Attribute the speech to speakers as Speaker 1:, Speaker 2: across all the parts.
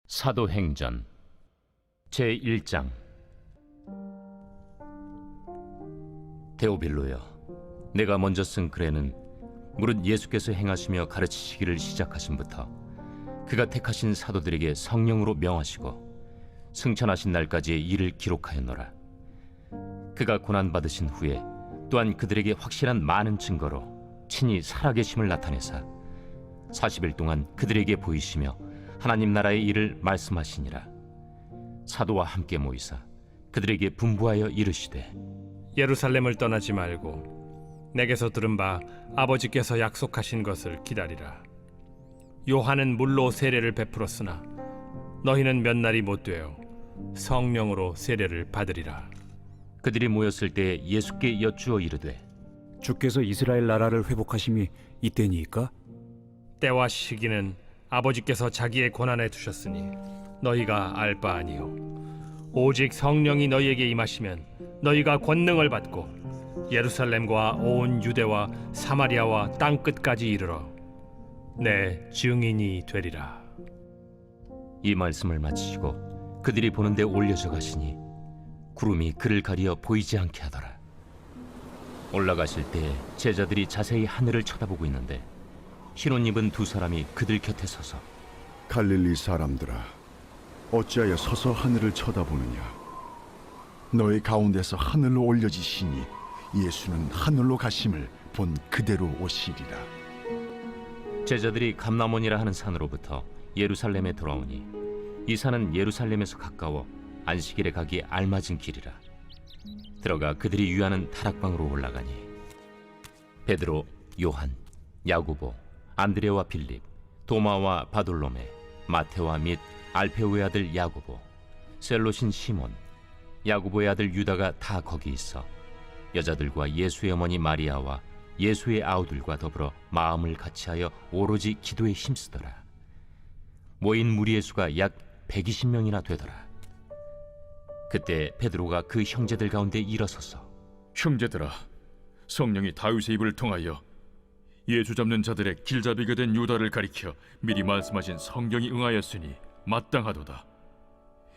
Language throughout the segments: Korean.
Speaker 1: 사도행전 제1장. 데오빌로여, 내가 먼저 쓴 글에는 무릇 예수께서 행하시며 가르치시기를 시작하심부터 그가 택하신 사도들에게 성령으로 명하시고 승천하신 날까지의 일을 기록하였노라. 그가 고난받으신 후에 또한 그들에게 확실한 많은 증거로 친히 살아계심을 나타내사 40일 동안 그들에게 보이시며 하나님 나라의 일을 말씀하시니라. 사도와 함께 모이사 그들에게 분부하여 이르시되,
Speaker 2: 예루살렘을 떠나지 말고 내게서 들은 바 아버지께서 약속하신 것을 기다리라. 요한은 물로 세례를 베풀었으나 너희는 몇 날이 못 되어 성령으로 세례를 받으리라.
Speaker 1: 그들이 모였을 때 예수께 여쭈어 이르되,
Speaker 3: 주께서 이스라엘 나라를 회복하심이 이때니이까?
Speaker 2: 때와 시기는 아버지께서 자기의 권한에 두셨으니 너희가 알 바 아니요, 오직 성령이 너희에게 임하시면 너희가 권능을 받고 예루살렘과 온 유대와 사마리아와 땅 끝까지 이르러 내 증인이 되리라.
Speaker 1: 이 말씀을 마치시고 그들이 보는데 올려져 가시니 구름이 그를 가리어 보이지 않게 하더라. 올라가실 때 제자들이 자세히 하늘을 쳐다보고 있는데 흰 옷 입은 두 사람이 그들 곁에 서서,
Speaker 4: 갈릴리 사람들아, 어찌하여 서서 하늘을 쳐다보느냐? 너희 가운데서 하늘로 올려지시니 예수는 하늘로 가심을 본 그대로 오시리라.
Speaker 1: 제자들이 감람원이라 하는 산으로부터 예루살렘에 돌아오니 이 산은 예루살렘에서 가까워 안식일에 가기 알맞은 길이라. 들어가 그들이 유하는 다락방으로 올라가니 베드로, 요한, 야고보, 안드레와 빌립, 도마와 바돌로메, 마테와 및 알페오의 아들 야고보, 셀롯인 시몬, 야고보의 아들 유다가 다 거기 있어 여자들과 예수의 어머니 마리아와 예수의 아우들과 더불어 마음을 같이하여 오로지 기도에 힘쓰더라. 모인 무리의 수가 약 120명이나 되더라. 그때 베드로가 그 형제들 가운데 일어서서,
Speaker 5: 형제들아, 성령이 다윗의 입을 통하여 예수 잡는 자들의 길잡이가 된 유다를 가리켜 미리 말씀하신 성경이 응하였으니 마땅하도다.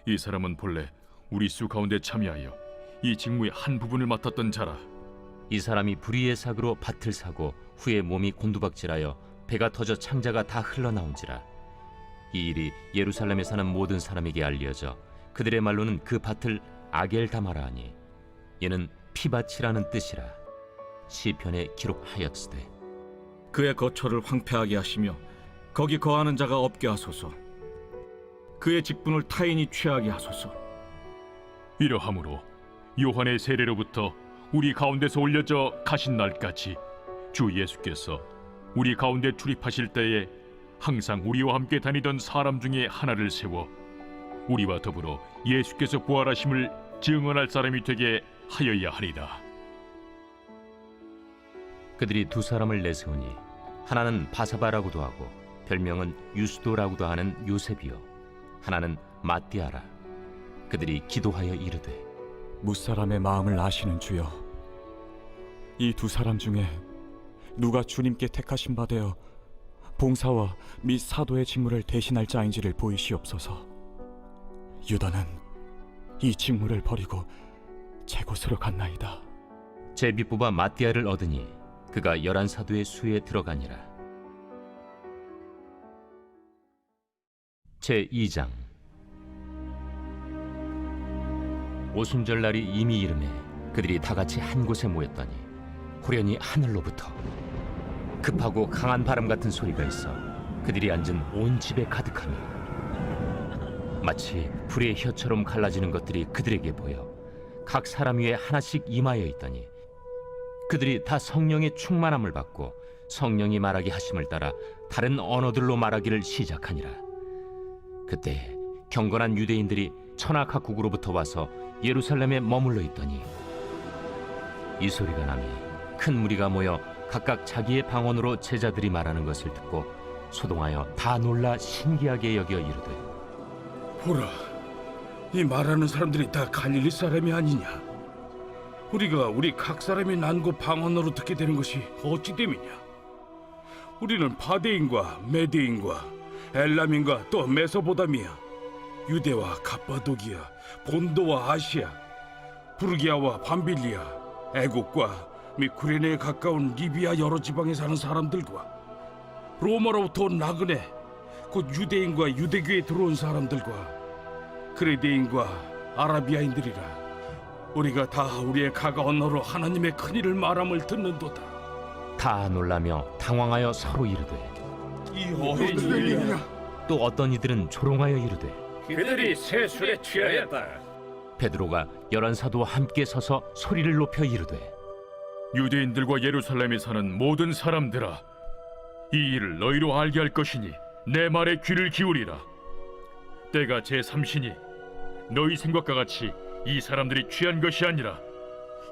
Speaker 5: 이 사람은 본래 우리 수 가운데 참여하여 이 직무의 한 부분을 맡았던 자라.
Speaker 1: 이 사람이 불의의 사고로 밭을 사고 후에 몸이 곤두박질하여 배가 터져 창자가 다 흘러나온지라. 이 일이 예루살렘에 사는 모든 사람에게 알려져 그들의 말로는 그 밭을 아겔다마라 하니 이는 피밭이라는 뜻이라. 시편에 기록하였으되,
Speaker 6: 그의 거처를 황폐하게 하시며 거기 거하는 자가 없게 하소서. 그의 직분을 타인이 취하게 하소서.
Speaker 5: 이러함으로 요한의 세례로부터 우리 가운데서 올려져 가신 날까지 주 예수께서 우리 가운데 출입하실 때에 항상 우리와 함께 다니던 사람 중에 하나를 세워 우리와 더불어 예수께서 부활하심을 증언할 사람이 되게 하여야 하리라.
Speaker 1: 그들이 두 사람을 내세우니 하나는 바사바라고도 하고 별명은 유스도라고도 하는 요셉이요, 하나는 마띠아라. 그들이 기도하여 이르되,
Speaker 3: 무사람의 마음을 아시는 주여, 이 두 사람 중에 누가 주님께 택하신 바 되어 봉사와 및 사도의 직무를 대신할 자인지를 보이시옵소서. 유다는 이 직무를 버리고 제 곳으로 갔나이다.
Speaker 1: 제비 뽑아 마띠아를 얻으니 그가 11사도의 수에 들어가니라. 제2장. 오순절날이 이미 이르매 그들이 다 같이 한 곳에 모였더니 호련히 하늘로부터 급하고 강한 바람 같은 소리가 있어 그들이 앉은 온 집에 가득하며 마치 불의 혀처럼 갈라지는 것들이 그들에게 보여 각 사람 위에 하나씩 임하여 있더니 그들이 다 성령의 충만함을 받고 성령이 말하게 하심을 따라 다른 언어들로 말하기를 시작하니라. 그때 경건한 유대인들이 천하 각국으로부터 와서 예루살렘에 머물러 있더니 이 소리가 나니 큰 무리가 모여 각각 자기의 방언으로 제자들이 말하는 것을 듣고 소동하여 다 놀라 신기하게 여겨 이르되,
Speaker 7: 보라, 이 말하는 사람들이 다 갈릴리 사람이 아니냐? 우리가 우리 각 사람이 난고 방언으로 듣게 되는 것이 어찌 됨이냐? 우리는 파데인과 메데인과 엘람인과 또 메소보다미아 유대와 갑바도기아, 본도와 아시아, 부르기아와 밤빌리아, 애국과 및 구레네에 가까운 리비아 여러 지방에 사는 사람들과 로마로부터 온 나그네, 곧 유대인과 유대교에 들어온 사람들과 그레데인과 아라비아인들이라. 우리가 다 우리의 가가 언어로 하나님의 큰 일을 말함을 듣는도다.
Speaker 1: 다 놀라며 당황하여 서로 이르되
Speaker 7: 이 어린 일이냐?
Speaker 1: 또 어떤 이들은 조롱하여 이르되
Speaker 2: 그들이 세술에 취하였다.
Speaker 1: 베드로가 11 사도와 함께 서서 소리를 높여 이르되
Speaker 5: 유대인들과 예루살렘에 사는 모든 사람들아, 이 일을 너희로 알게 할 것이니 내 말에 귀를 기울이라. 때가 제3시니 너희 생각과 같이 이 사람들이 취한 것이 아니라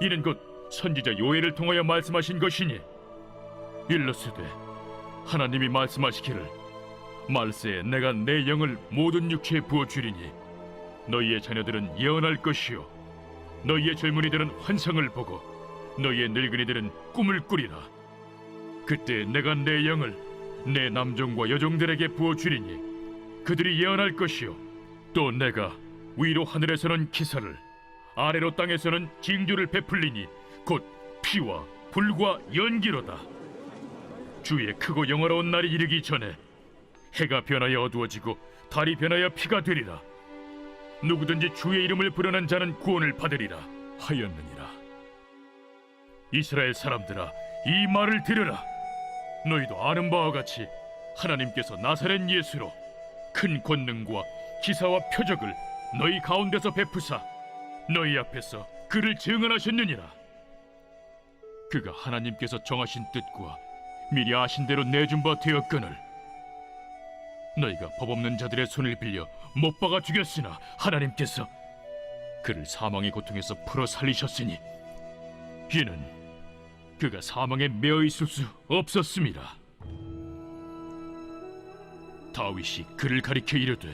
Speaker 5: 이는 곧 선지자 요엘을 통하여 말씀하신 것이니, 일러스되 하나님이 말씀하시기를 말세에 내가 내 영을 모든 육체에 부어주리니 너희의 자녀들은 예언할 것이요 너희의 젊은이들은 환상을 보고 너희의 늙은이들은 꿈을 꾸리라. 그때 내가 내 영을 내 남종과 여종들에게 부어주리니 그들이 예언할 것이요 또 내가 위로 하늘에서는 기사를 아래로 땅에서는 징조를 베풀리니 곧 피와 불과 연기로다. 주의 크고 영화로운 날이 이르기 전에 해가 변하여 어두워지고 달이 변하여 피가 되리라. 누구든지 주의 이름을 부르는 자는 구원을 받으리라 하였느니라. 이스라엘 사람들아, 이 말을 들으라. 너희도 아는 바와 같이 하나님께서 나사렛 예수로 큰 권능과 기사와 표적을 너희 가운데서 베푸사 너희 앞에서 그를 증언하셨느니라. 그가 하나님께서 정하신 뜻과 미리 아신 대로 내준 바 되었거늘 너희가 법 없는 자들의 손을 빌려 못 박아 죽였으나 하나님께서 그를 사망의 고통에서 풀어 살리셨으니 이는 그가 사망에 매어 있을 수 없었음이라. 다윗이 그를 가리켜 이르되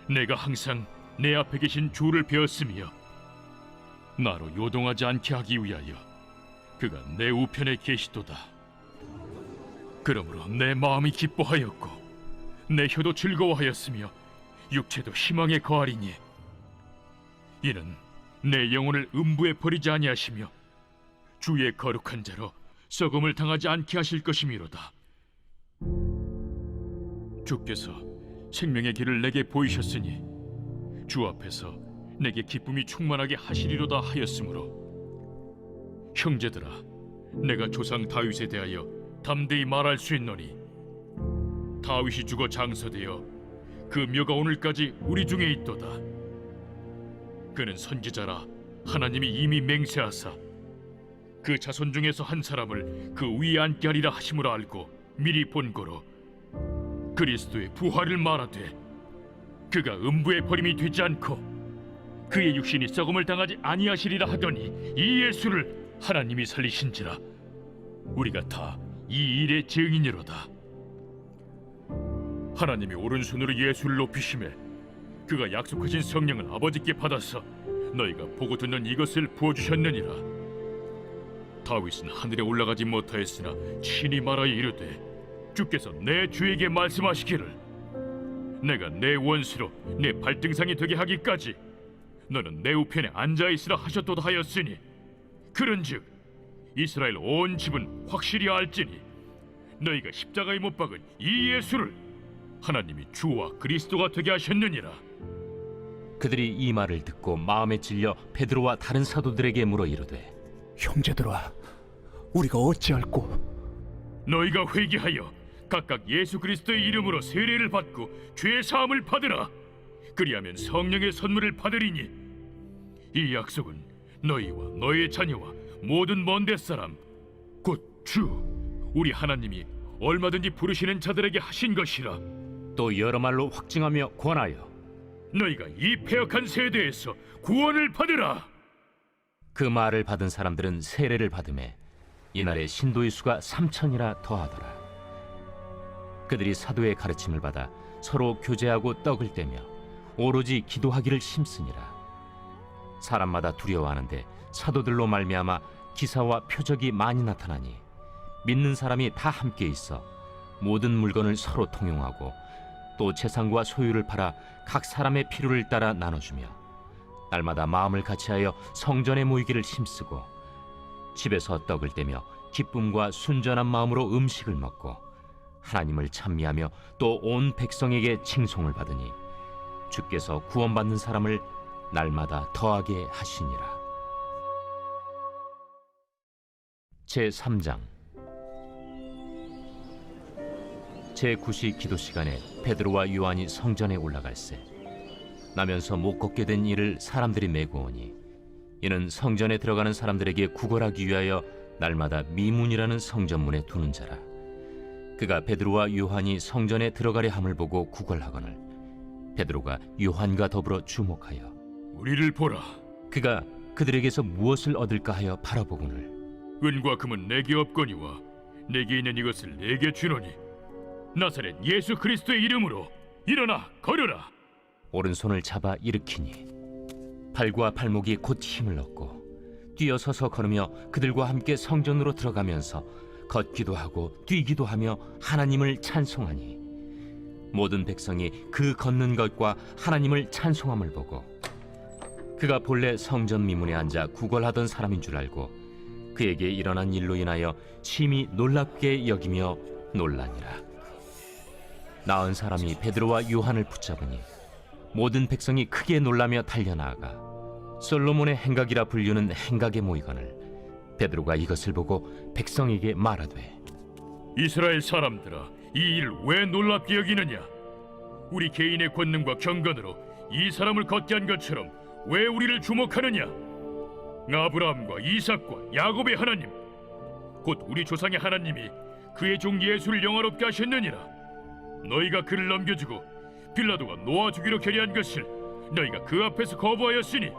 Speaker 5: 내가 항상 내 앞에 계신 주를 배웠으며 나로 요동하지 않게 하기 위하여 그가 내 우편에 계시도다. 그러므로 내 마음이 기뻐하였고 내 혀도 즐거워하였으며 육체도 희망에 거하리니 이는 내 영혼을 음부에 버리지 아니하시며 주의 거룩한 자로 썩음을 당하지 않게 하실 것이미로다. 주께서 생명의 길을 내게 보이셨으니 주 앞에서 내게 기쁨이 충만하게 하시리로다 하였으므로 형제들아, 내가 조상 다윗에 대하여 담대히 말할 수 있노니 다윗이 죽어 장서되어 그 묘가 오늘까지 우리 중에 있도다. 그는 선지자라 하나님이 이미 맹세하사 그 자손 중에서 한 사람을 그 위에 앉게 하리라 하심으로 알고 미리 본고로 그리스도의 부활을 말하되 그가 음부에 버림이 되지 않고 그의 육신이 썩음을 당하지 아니하시리라 하더니 이 예수를 하나님이 살리신지라. 우리가 다 이 일의 증인이로다. 하나님이 오른손으로 예수를 높이심에 그가 약속하신 성령을 아버지께 받아서 너희가 보고 듣는 이것을 부어주셨느니라. 다윗은 하늘에 올라가지 못하였으나 친히 말하여 이르되 주께서 내 주에게 말씀하시기를 내가 내 원수로 내 발등상이 되게 하기까지 너는 내 우편에 앉아있으라 하셨도다 하였으니 그런즉 이스라엘 온 집은 확실히 알지니 너희가 십자가에 못 박은 이 예수를 하나님이 주와 그리스도가 되게 하셨느니라.
Speaker 1: 그들이 이 말을 듣고 마음에 찔려 베드로와 다른 사도들에게 물어 이르되
Speaker 3: 형제들아, 우리가 어찌할꼬?
Speaker 5: 너희가 회개하여 각각 예수 그리스도의 이름으로 세례를 받고 죄 사함을 받으라. 그리하면 성령의 선물을 받으리니 이 약속은 너희와 너희의 자녀와 모든 먼데 사람 곧 주 우리 하나님이 얼마든지 부르시는 자들에게 하신 것이라.
Speaker 1: 또 여러 말로 확증하며 권하여
Speaker 5: 너희가 이 패역한 세대에서 구원을 받으라.
Speaker 1: 그 말을 받은 사람들은 세례를 받음에 이날에 신도의 수가 3,000이라 더하더라. 그들이 사도의 가르침을 받아 서로 교제하고 떡을 떼며 오로지 기도하기를 힘쓰니라. 사람마다 두려워하는데 사도들로 말미암아 기사와 표적이 많이 나타나니 믿는 사람이 다 함께 있어 모든 물건을 서로 통용하고 또 재산과 소유를 팔아 각 사람의 필요를 따라 나눠주며 날마다 마음을 같이하여 성전에 모이기를 힘쓰고 집에서 떡을 떼며 기쁨과 순전한 마음으로 음식을 먹고 하나님을 찬미하며 또 온 백성에게 칭송을 받으니 주께서 구원받는 사람을 날마다 더하게 하시니라. 제3장 제9시 기도 시간에 베드로와 요한이 성전에 올라갈새 나면서 못 걷게 된 이를 사람들이 메고 오니 이는 성전에 들어가는 사람들에게 구걸하기 위하여 날마다 미문이라는 성전문에 두는 자라. 그가 베드로와 요한이 성전에 들어가려 함을 보고 구걸하거늘 베드로가 요한과 더불어 주목하여
Speaker 5: 우리를 보라.
Speaker 1: 그가 그들에게서 무엇을 얻을까 하여 바라보거늘
Speaker 5: 은과 금은 내게 없거니와 내게 있는 이것을 내게 주노니 나사렛 예수 그리스도의 이름으로 일어나 걸으라.
Speaker 1: 오른손을 잡아 일으키니 발과 발목이 곧 힘을 얻고 뛰어서서 걸으며 그들과 함께 성전으로 들어가면서 걷기도 하고 뛰기도 하며 하나님을 찬송하니 모든 백성이 그 걷는 것과 하나님을 찬송함을 보고 그가 본래 성전 미문에 앉아 구걸하던 사람인 줄 알고 그에게 일어난 일로 인하여 심히 놀랍게 여기며 놀라니라. 나은 사람이 베드로와 요한을 붙잡으니 모든 백성이 크게 놀라며 달려나아가 솔로몬의 행각이라 불리는 행각에 모이거늘 베드로가 이것을 보고 백성에게 말하되
Speaker 5: 이스라엘 사람들아, 이 일을 왜 놀랍게 여기느냐? 우리 개인의 권능과 경건으로 이 사람을 걷게 한 것처럼 왜 우리를 주목하느냐? 아브라함과 이삭과 야곱의 하나님, 곧 우리 조상의 하나님이 그의 종 예수를 영화롭게 하셨느니라. 너희가 그를 넘겨주고 빌라도가 놓아주기로 결의한 것을 너희가 그 앞에서 거부하였으니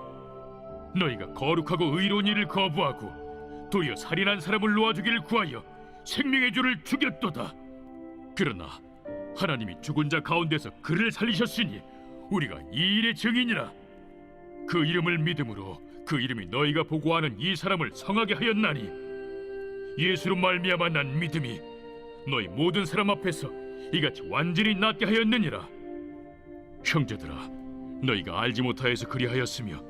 Speaker 5: 너희가 거룩하고 의로운 일을 거부하고 도리어 살인한 사람을 놓아주기를 구하여 생명의 주를 죽였도다. 그러나 하나님이 죽은 자 가운데서 그를 살리셨으니 우리가 이 일의 증인이라. 그 이름을 믿음으로 그 이름이 너희가 보고하는 이 사람을 성하게 하였나니 예수로 말미암아 난 믿음이 너희 모든 사람 앞에서 이같이 완전히 낫게 하였느니라. 형제들아, 너희가 알지 못하여서 그리하였으며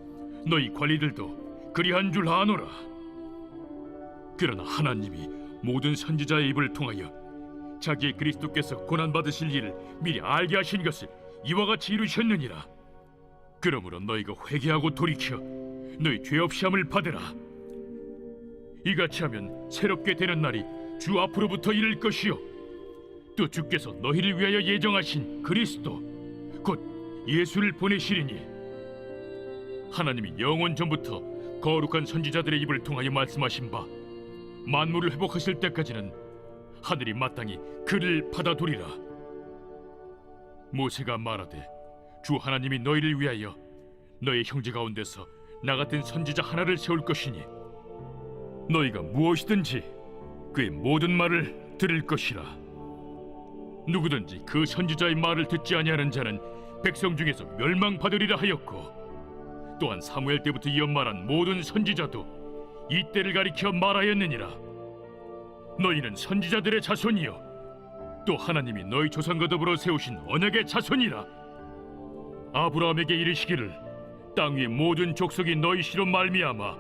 Speaker 5: 너희 관리들도 그리한 줄 아노라. 그러나 하나님이 모든 선지자의 입을 통하여 자기의 그리스도께서 고난받으실 일을 미리 알게 하신 것을 이와 같이 이루셨느니라. 그러므로 너희가 회개하고 돌이켜 너희 죄 없이 함을 받으라. 이같이 하면 새롭게 되는 날이 주 앞으로부터 이를 것이요 또 주께서 너희를 위하여 예정하신 그리스도 곧 예수를 보내시리니 하나님이 영원 전부터 거룩한 선지자들의 입을 통하여 말씀하신 바 만물을 회복하실 때까지는 하늘이 마땅히 그를 받아두리라. 모세가 말하되 주 하나님이 너희를 위하여 너희 형제 가운데서 나 같은 선지자 하나를 세울 것이니 너희가 무엇이든지 그의 모든 말을 들을 것이라. 누구든지 그 선지자의 말을 듣지 아니하는 자는 백성 중에서 멸망받으리라 하였고 또한 사무엘 때부터 이어 말한 모든 선지자도 이 때를 가리켜 말하였느니라. 너희는 선지자들의 자손이요 또 하나님이 너희 조상과 더불어 세우신 언약의 자손이라. 아브라함에게 이르시기를 땅 위의 모든 족속이 너희 씨로 말미암아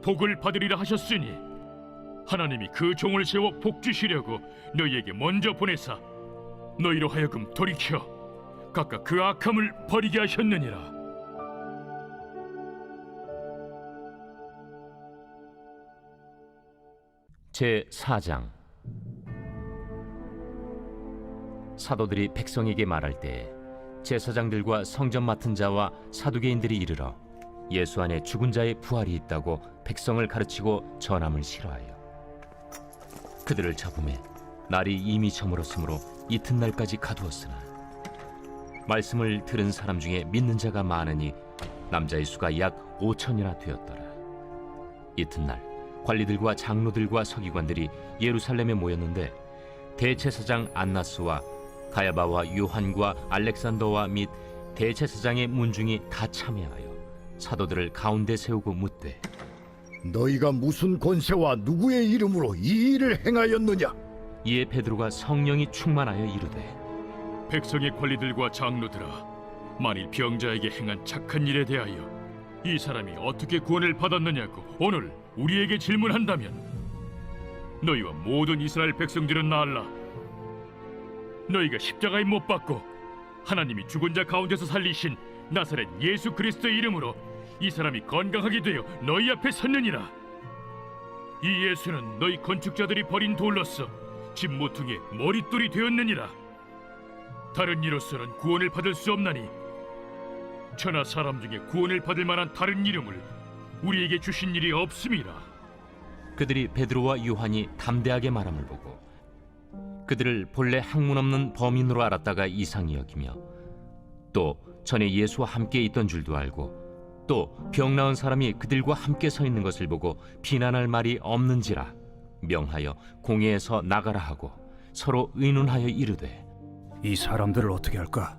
Speaker 5: 복을 받으리라 하셨으니 하나님이 그 종을 세워 복 주시려고 너희에게 먼저 보내사 너희로 하여금 돌이켜 각각 그 악함을 버리게 하셨느니라.
Speaker 1: 제4장 사도들이 백성에게 말할 때 제사장들과 성전 맡은 자와 사두개인들이 이르러 예수 안에 죽은 자의 부활이 있다고 백성을 가르치고 전함을 싫어하여 그들을 잡음에 날이 이미 저물었으므로 이튿날까지 가두었으나 말씀을 들은 사람 중에 믿는 자가 많으니 남자의 수가 약 5천이나 되었더라. 이튿날 관리들과 장로들과 서기관들이 예루살렘에 모였는데 대제사장 안나스와 가야바와 요한과 알렉산더와 및 대제사장의 문중이 다 참여하여 사도들을 가운데 세우고 묻되
Speaker 8: 너희가 무슨 권세와 누구의 이름으로 이 일을 행하였느냐?
Speaker 1: 이에 베드로가 성령이 충만하여 이르되
Speaker 5: 백성의 관리들과 장로들아, 만일 병자에게 행한 착한 일에 대하여 이 사람이 어떻게 구원을 받았느냐고 오늘 우리에게 질문한다면 너희와 모든 이스라엘 백성들은 알라. 너희가 십자가에 못 박고 하나님이 죽은 자 가운데서 살리신 나사렛 예수 그리스도의 이름으로 이 사람이 건강하게 되어 너희 앞에 섰느니라. 이 예수는 너희 건축자들이 버린 돌로서 집 모퉁이의 머릿돌이 되었느니라. 다른 이로서는 구원을 받을 수 없나니 천하 사람 중에 구원을 받을 만한 다른 이름을 우리에게 주신 일이 없음이라.
Speaker 1: 그들이 베드로와 요한이 담대하게 말함을 보고 그들을 본래 학문 없는 범인으로 알았다가 이상히 여기며 또 전에 예수와 함께 있던 줄도 알고 또 병 나은 사람이 그들과 함께 서 있는 것을 보고 비난할 말이 없는지라 명하여 공회에서 나가라 하고 서로 의논하여 이르되
Speaker 9: 이 사람들을 어떻게 할까?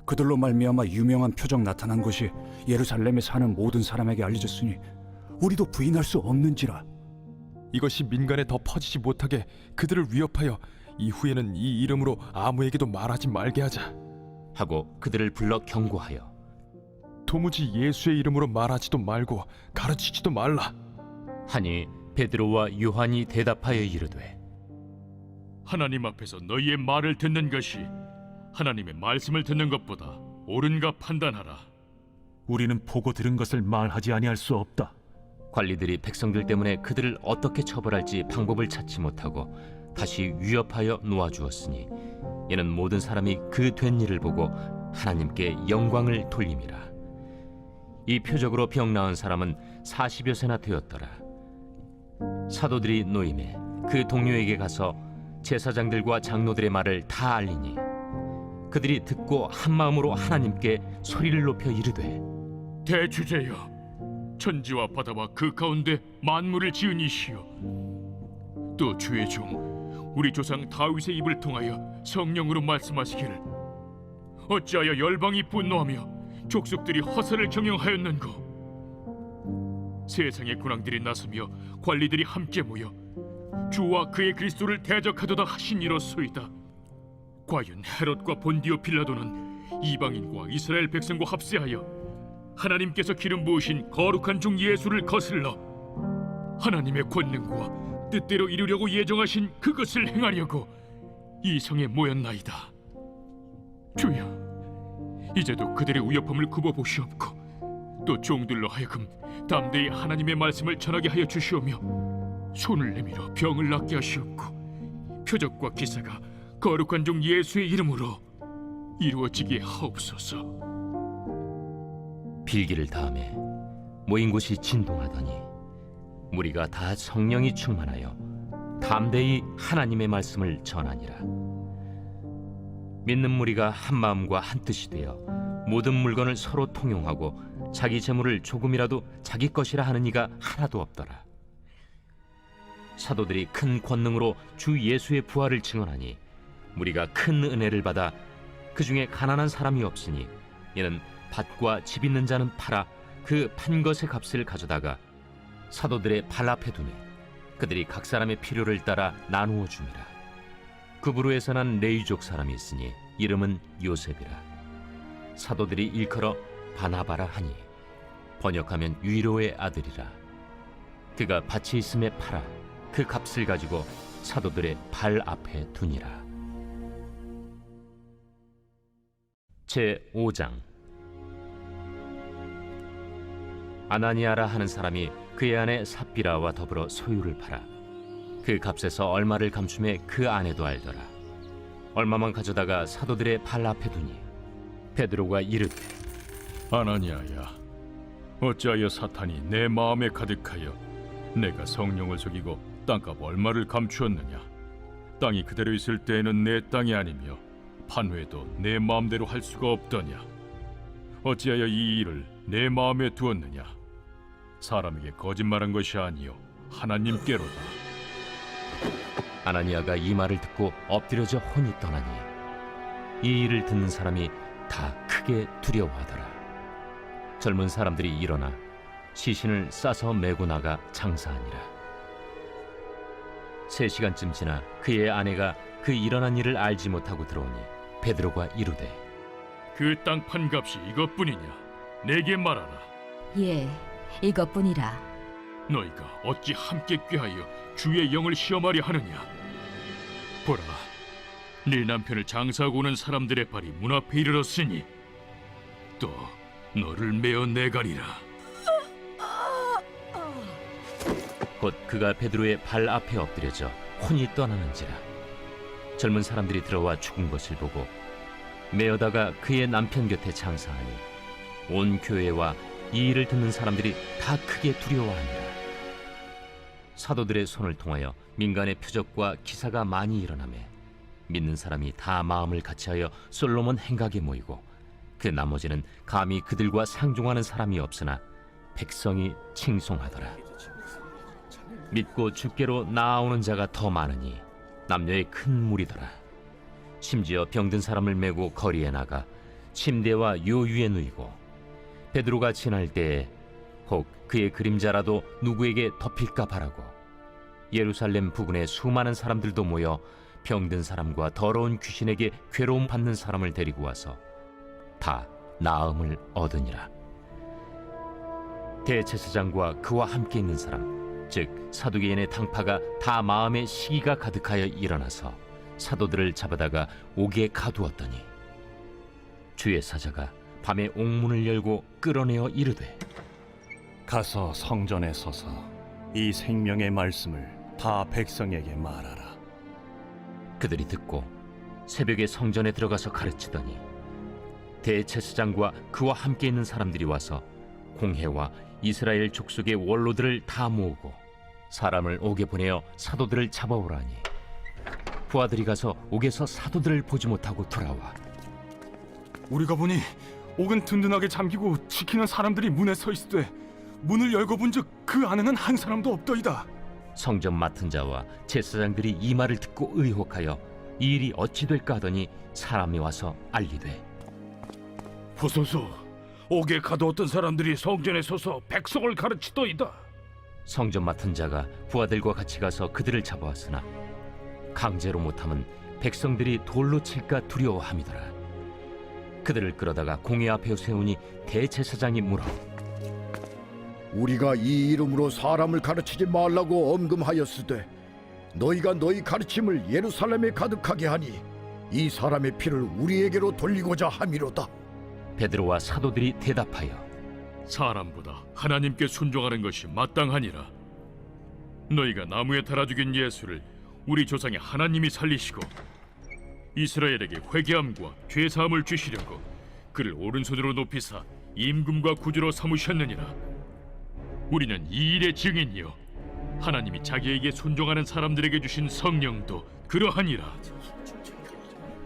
Speaker 9: 그들로 말미암아 유명한 표적 나타난 것이 예루살렘에 사는 모든 사람에게 알려졌으니 우리도 부인할 수 없는지라.
Speaker 10: 이것이 민간에 더 퍼지지 못하게 그들을 위협하여 이후에는 이 이름으로 아무에게도 말하지 말게 하자.
Speaker 1: 하고 그들을 불러 경고하여
Speaker 10: 도무지 예수의 이름으로 말하지도 말고 가르치지도 말라.
Speaker 1: 하니 베드로와 요한이 대답하여 이르되
Speaker 5: 하나님 앞에서 너희의 말을 듣는 것이 하나님의 말씀을 듣는 것보다 옳은가 판단하라.
Speaker 11: 우리는 보고 들은 것을 말하지 아니할 수 없다.
Speaker 1: 관리들이 백성들 때문에 그들을 어떻게 처벌할지 방법을 찾지 못하고 다시 위협하여 놓아주었으니 이는 모든 사람이 그 된 일을 보고 하나님께 영광을 돌림이라. 이 표적으로 병 나은 사람은 40여 세나 되었더라. 사도들이 노임에 그 동료에게 가서 제사장들과 장로들의 말을 다 알리니 그들이 듣고 한 마음으로 하나님께 소리를 높여 이르되
Speaker 5: 대주제여, 천지와 바다와 그 가운데 만물을 지은 이시여, 또 주의 종 우리 조상 다윗의 입을 통하여 성령으로 말씀하시기를 어찌하여 열방이 분노하며 족속들이 허사를 경영하였는고. 세상의 군왕들이 나서며 관리들이 함께 모여 주와 그의 그리스도를 대적하도다 하신 이로소이다. 과연 헤롯과 본디오 빌라도는 이방인과 이스라엘 백성과 합세하여 하나님께서 기름 부으신 거룩한 종 예수를 거슬러 하나님의 권능과 뜻대로 이루려고 예정하신 그것을 행하려고 이 성에 모였나이다. 주여, 이제도 그들의 위협함을 굽어보시옵고 또 종들로 하여금 담대히 하나님의 말씀을 전하게 하여 주시오며 손을 내밀어 병을 낫게 하시옵고 표적과 기사가 거룩한 종 예수의 이름으로 이루어지게 하옵소서.
Speaker 1: 빌기를 다음에 모인 곳이 진동하더니 무리가 다 성령이 충만하여 담대히 하나님의 말씀을 전하니라. 믿는 무리가 한 마음과 한 뜻이 되어 모든 물건을 서로 통용하고 자기 재물을 조금이라도 자기 것이라 하는 이가 하나도 없더라. 사도들이 큰 권능으로 주 예수의 부활을 증언하니 무리가 큰 은혜를 받아 그 중에 가난한 사람이 없으니 이는 밭과 집 있는 자는 팔아 그 판 것의 값을 가져다가 사도들의 발 앞에 두니 그들이 각 사람의 필요를 따라 나누어 줍니다. 구브로에서 난 레위족 사람이 있으니 이름은 요셉이라. 사도들이 일컬어 바나바라 하니 번역하면 위로의 아들이라. 그가 밭이 있음에 팔아 그 값을 가지고 사도들의 발 앞에 두니라. 제5장. 아나니아라 하는 사람이 그의 아내 삽비라와 더불어 소유를 팔아 그 값에서 얼마를 감춤해 그 아내도 알더라. 얼마만 가져다가 사도들의 발 앞에 두니 베드로가 이르되
Speaker 5: 아나니아야, 어찌하여 사탄이 내 마음에 가득하여 내가 성령을 속이고 땅값 얼마를 감추었느냐. 땅이 그대로 있을 때에는 내 땅이 아니며 판회도 내 마음대로 할 수가 없더냐. 어찌하여 이 일을 내 마음에 두었느냐. 사람에게 거짓말한 것이 아니요 하나님께로다.
Speaker 1: 아나니아가 이 말을 듣고 엎드려져 혼이 떠나니 이 일을 듣는 사람이 다 크게 두려워하더라. 젊은 사람들이 일어나 시신을 싸서 메고 나가 장사하니라. 3시간쯤 지나 그의 아내가 그 일어난 일을 알지 못하고 들어오니 베드로가 이르되
Speaker 5: 그 땅 판값이 이것뿐이냐? 내게 말하라.
Speaker 12: 예, 이것뿐이라.
Speaker 5: 너희가 어찌 함께 꾀하여 주의 영을 시험하려 하느냐? 보라, 네 남편을 장사하고 오는 사람들의 발이 문 앞에 이르렀으니 또 너를 메어 내가리라.
Speaker 1: 곧 그가 베드로의 발 앞에 엎드려져 혼이 떠나는지라. 젊은 사람들이 들어와 죽은 것을 보고 메어다가 그의 남편 곁에 장사하니 온 교회와 이 일을 듣는 사람들이 다 크게 두려워하니라. 사도들의 손을 통하여 민간의 표적과 기사가 많이 일어나매 믿는 사람이 다 마음을 같이하여 솔로몬 행각에 모이고 그 나머지는 감히 그들과 상종하는 사람이 없으나 백성이 칭송하더라. 믿고 주께로 나아오는 자가 더 많으니 남녀의 큰 무리더라. 심지어 병든 사람을 메고 거리에 나가 침대와 요 위에 누이고 베드로가 지날 때에 혹 그의 그림자라도 누구에게 덮일까 바라고 예루살렘 부근에 수많은 사람들도 모여 병든 사람과 더러운 귀신에게 괴로움 받는 사람을 데리고 와서 다 나음을 얻으니라. 대제사장과 그와 함께 있는 사람 즉 사두개인의 당파가 다 마음에 시기가 가득하여 일어나서 사도들을 잡아다가 옥에 가두었더니 주의 사자가 밤에 옥문을 열고 끌어내어 이르되
Speaker 3: 가서 성전에 서서 이 생명의 말씀을 다 백성에게 말하라.
Speaker 1: 그들이 듣고 새벽에 성전에 들어가서 가르치더니 대제사장과 그와 함께 있는 사람들이 와서 공회와 이스라엘 족속의 원로들을 다 모으고 사람을 옥에 보내어 사도들을 잡아오라니 부하들이 가서 옥에서 사도들을 보지 못하고 돌아와
Speaker 3: 우리가 보니 옥은 든든하게 잠기고 지키는 사람들이 문에 서 있으되 문을 열고 본즉 그 안에는 한 사람도 없더이다.
Speaker 1: 성전 맡은 자와 제사장들이 이 말을 듣고 의혹하여 이 일이 어찌 될까 하더니 사람이 와서 알리되
Speaker 7: 보소서, 옥에 가두었던 사람들이 성전에 서서 백성을 가르치더이다.
Speaker 1: 성전 맡은 자가 부하들과 같이 가서 그들을 잡아왔으나 강제로 못함은 백성들이 돌로 칠까 두려워함이더라. 그들을 끌어다가 공회 앞에 세우니 대제사장이 물어
Speaker 8: 우리가 이 이름으로 사람을 가르치지 말라고 엄금하였으되 너희가 너희 가르침을 예루살렘에 가득하게 하니 이 사람의 피를 우리에게로 돌리고자 함이로다.
Speaker 1: 베드로와 사도들이 대답하여
Speaker 5: 사람보다 하나님께 순종하는 것이 마땅하니라. 너희가 나무에 달아 죽인 예수를 우리 조상의 하나님이 살리시고 이스라엘에게 회개함과 죄사함을 주시려고 그를 오른손으로 높이사 임금과 구주로 삼으셨느니라. 우리는 이 일의 증인이요 하나님이 자기에게 순종하는 사람들에게 주신 성령도 그러하니라.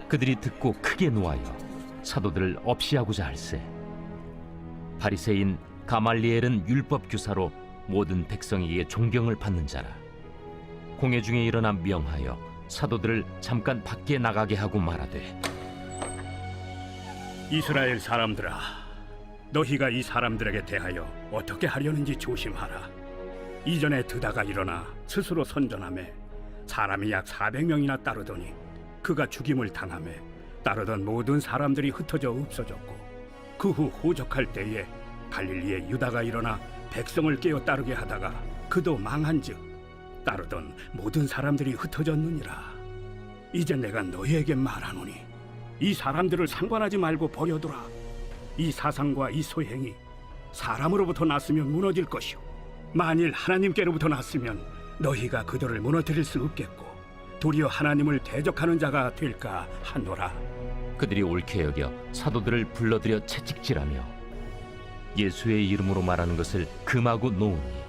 Speaker 1: 그들이 듣고 크게 노하여 사도들을 없이하고자 할세 바리새인 가말리엘은 율법 교사로 모든 백성에게 존경을 받는 자라. 공회 중에 일어나 명하여 사도들을 잠깐 밖에 나가게 하고 말하되
Speaker 9: 이스라엘 사람들아, 너희가 이 사람들에게 대하여 어떻게 하려는지 조심하라. 이전에 드다가 일어나 스스로 선전하매 사람이 약 400명이나 따르더니 그가 죽임을 당하매 따르던 모든 사람들이 흩어져 없어졌고 그 후 호적할 때에 갈릴리에 유다가 일어나 백성을 깨어 따르게 하다가 그도 망한즉 따르던 모든 사람들이 흩어졌느니라. 이제 내가 너희에게 말하노니 이 사람들을 상관하지 말고 버려두라. 이 사상과 이 소행이 사람으로부터 났으면 무너질 것이요 만일 하나님께로부터 났으면 너희가 그들을 무너뜨릴 수 없겠고 도리어 하나님을 대적하는 자가 될까 하노라.
Speaker 1: 그들이 옳게 여겨 사도들을 불러들여 채찍질하며 예수의 이름으로 말하는 것을 금하고 놓으니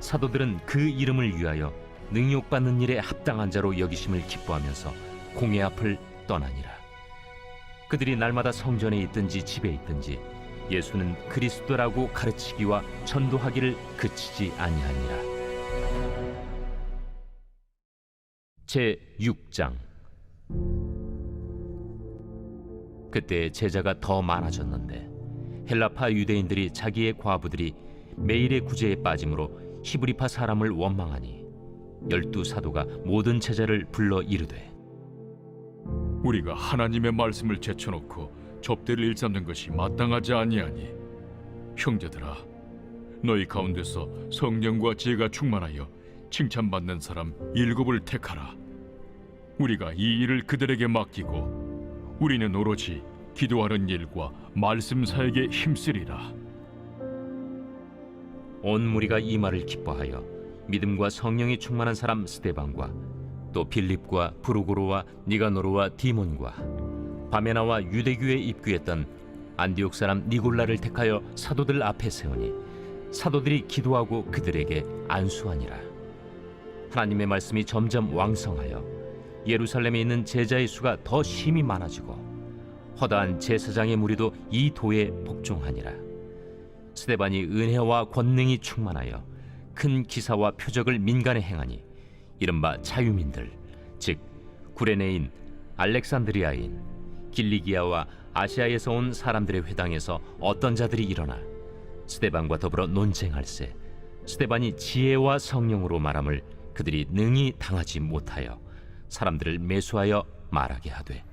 Speaker 1: 사도들은 그 이름을 위하여 능욕받는 일에 합당한 자로 여기심을 기뻐하면서 공회 앞을 떠나니라. 그들이 날마다 성전에 있든지 집에 있든지 예수는 그리스도라고 가르치기와 전도하기를 그치지 아니하니라. 제6장. 그때 제자가 더 많아졌는데 헬라파 유대인들이 자기의 과부들이 매일의 구제에 빠짐으로 히브리파 사람을 원망하니 12 사도가 모든 제자를 불러 이르되
Speaker 5: 우리가 하나님의 말씀을 제쳐놓고 접대를 일삼는 것이 마땅하지 아니하니 형제들아 너희 가운데서 성령과 지혜가 충만하여 칭찬받는 사람 7을 택하라. 우리가 이 일을 그들에게 맡기고 우리는 오로지 기도하는 일과 말씀 사역에 힘쓰리라.
Speaker 1: 온 무리가 이 말을 기뻐하여 믿음과 성령이 충만한 사람 스데반과 또 빌립과 브루고로와 니가노르와 디몬과 바메나와 유대교에 입교했던 안디옥 사람 니골라를 택하여 사도들 앞에 세우니 사도들이 기도하고 그들에게 안수하니라. 하나님의 말씀이 점점 왕성하여 예루살렘에 있는 제자의 수가 더 심히 많아지고 허다한 제사장의 무리도 이 도에 복종하니라. 스데반이 은혜와 권능이 충만하여 큰 기사와 표적을 민간에 행하니 이른바 자유민들 즉 구레네인, 알렉산드리아인, 길리기아와 아시아에서 온 사람들의 회당에서 어떤 자들이 일어나 스데반과 더불어 논쟁할세 스데반이 지혜와 성령으로 말함을 그들이 능히 당하지 못하여 사람들을 매수하여 말하게 하되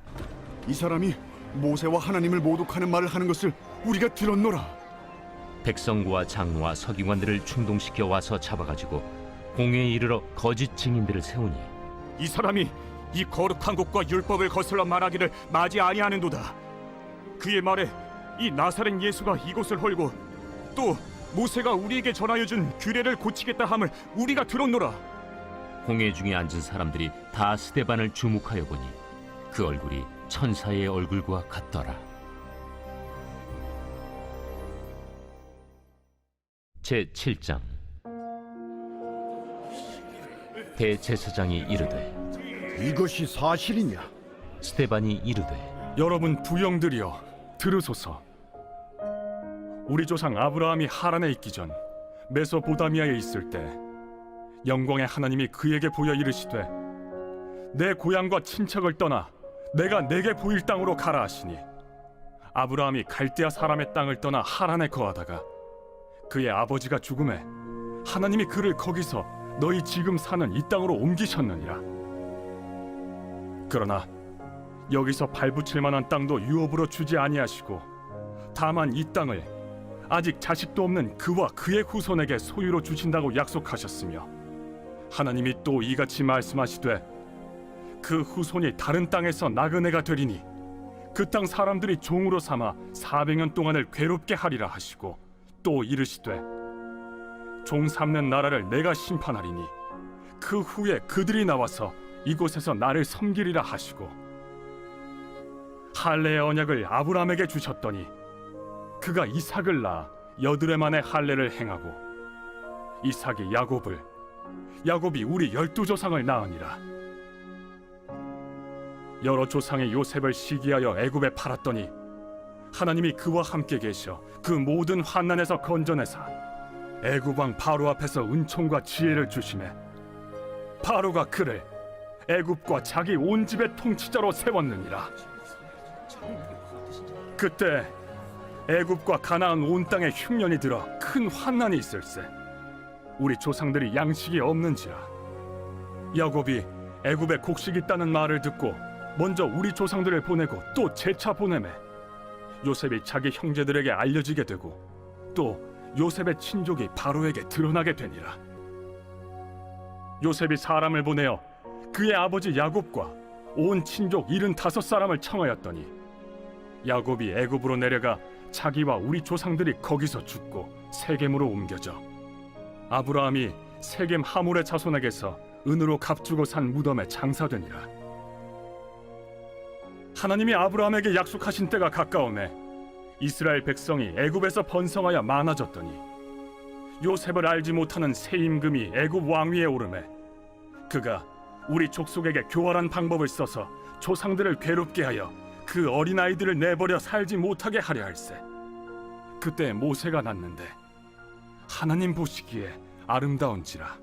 Speaker 4: 이 사람이 모세와 하나님을 모독하는 말을 하는 것을 우리가 들었노라.
Speaker 1: 백성과 장로와 서기관들을 충동시켜 와서 잡아가지고 공회에 이르러 거짓 증인들을 세우니
Speaker 3: 이 사람이 이 거룩한 곳과 율법을 거슬러 말하기를 마지 아니하는도다. 그의 말에 이 나사렛 예수가 이곳을 헐고 또 모세가 우리에게 전하여 준 규례를 고치겠다 함을 우리가 들었노라.
Speaker 1: 공회 중에 앉은 사람들이 다 스데반을 주목하여 보니 그 얼굴이 천사의 얼굴과 같더라. 제7장 대제사장이 이르되
Speaker 8: 이것이 사실이냐?
Speaker 1: 스데반이 이르되
Speaker 3: 여러분 부영들이여 들으소서. 우리 조상 아브라함이 하란에 있기 전 메소포다미아에 있을 때 영광의 하나님이 그에게 보여 이르시되 내 고향과 친척을 떠나 내가 내게 보일 땅으로 가라 하시니 아브라함이 갈대아 사람의 땅을 떠나 하란에 거하다가 그의 아버지가 죽음에 하나님이 그를 거기서 너희 지금 사는 이 땅으로 옮기셨느니라. 그러나 여기서 발붙일 만한 땅도 유업으로 주지 아니하시고 다만 이 땅을 아직 자식도 없는 그와 그의 후손에게 소유로 주신다고 약속하셨으며 하나님이 또 이같이 말씀하시되 그 후손이 다른 땅에서 나그네가 되리니 그 땅 사람들이 종으로 삼아 400년 동안을 괴롭게 하리라 하시고 또 이르시되 종 삼는 나라를 내가 심판하리니 그 후에 그들이 나와서 이곳에서 나를 섬기리라 하시고 할례의 언약을 아브라함에게 주셨더니 그가 이삭을 낳아 8해 만에 할례를 행하고 이삭이 야곱을 야곱이 우리 12조상을 낳으니라. 여러 조상의 요셉을 시기하여 애굽에 팔았더니 하나님이 그와 함께 계셔 그 모든 환난에서 건져내사 애굽 왕 바로 앞에서 은총과 지혜를 주시매 바로가 그를 애굽과 자기 온 집의 통치자로 세웠느니라. 그때 애굽과 가나안 온 땅에 흉년이 들어 큰 환난이 있을세 우리 조상들이 양식이 없는지라. 야곱이 애굽에 곡식이 있다는 말을 듣고 먼저 우리 조상들을 보내고 또 재차 보내매 요셉이 자기 형제들에게 알려지게 되고 또 요셉의 친족이 바로에게 드러나게 되니라. 요셉이 사람을 보내어 그의 아버지 야곱과 온 친족 75사람을 청하였더니 야곱이 애굽으로 내려가 자기와 우리 조상들이 거기서 죽고 세겜으로 옮겨져 아브라함이 세겜 하몰의 자손에게서 은으로 값주고 산 무덤에 장사되니라. 하나님이 아브라함에게 약속하신 때가 가까우매 이스라엘 백성이 애굽에서 번성하여 많아졌더니 요셉을 알지 못하는 새 임금이 애굽 왕위에 오르매 그가 우리 족속에게 교활한 방법을 써서 조상들을 괴롭게 하여 그 어린아이들을 내버려 살지 못하게 하려 할세. 그때 모세가 났는데 하나님 보시기에 아름다운지라.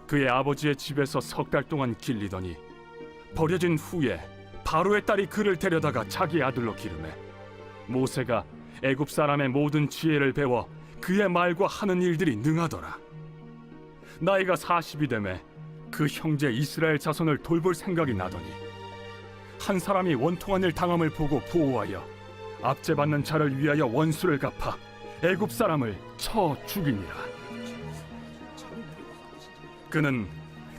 Speaker 3: 그의 아버지의 집에서 3달 동안 길리더니 버려진 후에 바로의 딸이 그를 데려다가 자기 아들로 기르매 모세가 애굽 사람의 모든 지혜를 배워 그의 말과 하는 일들이 능하더라. 나이가 40이 되매
Speaker 2: 그 형제 이스라엘 자손을 돌볼 생각이 나더니 한 사람이 원통한 일 당함을 보고 보호하여 압제받는 자를 위하여 원수를 갚아 애굽 사람을 쳐 죽이니라. 그는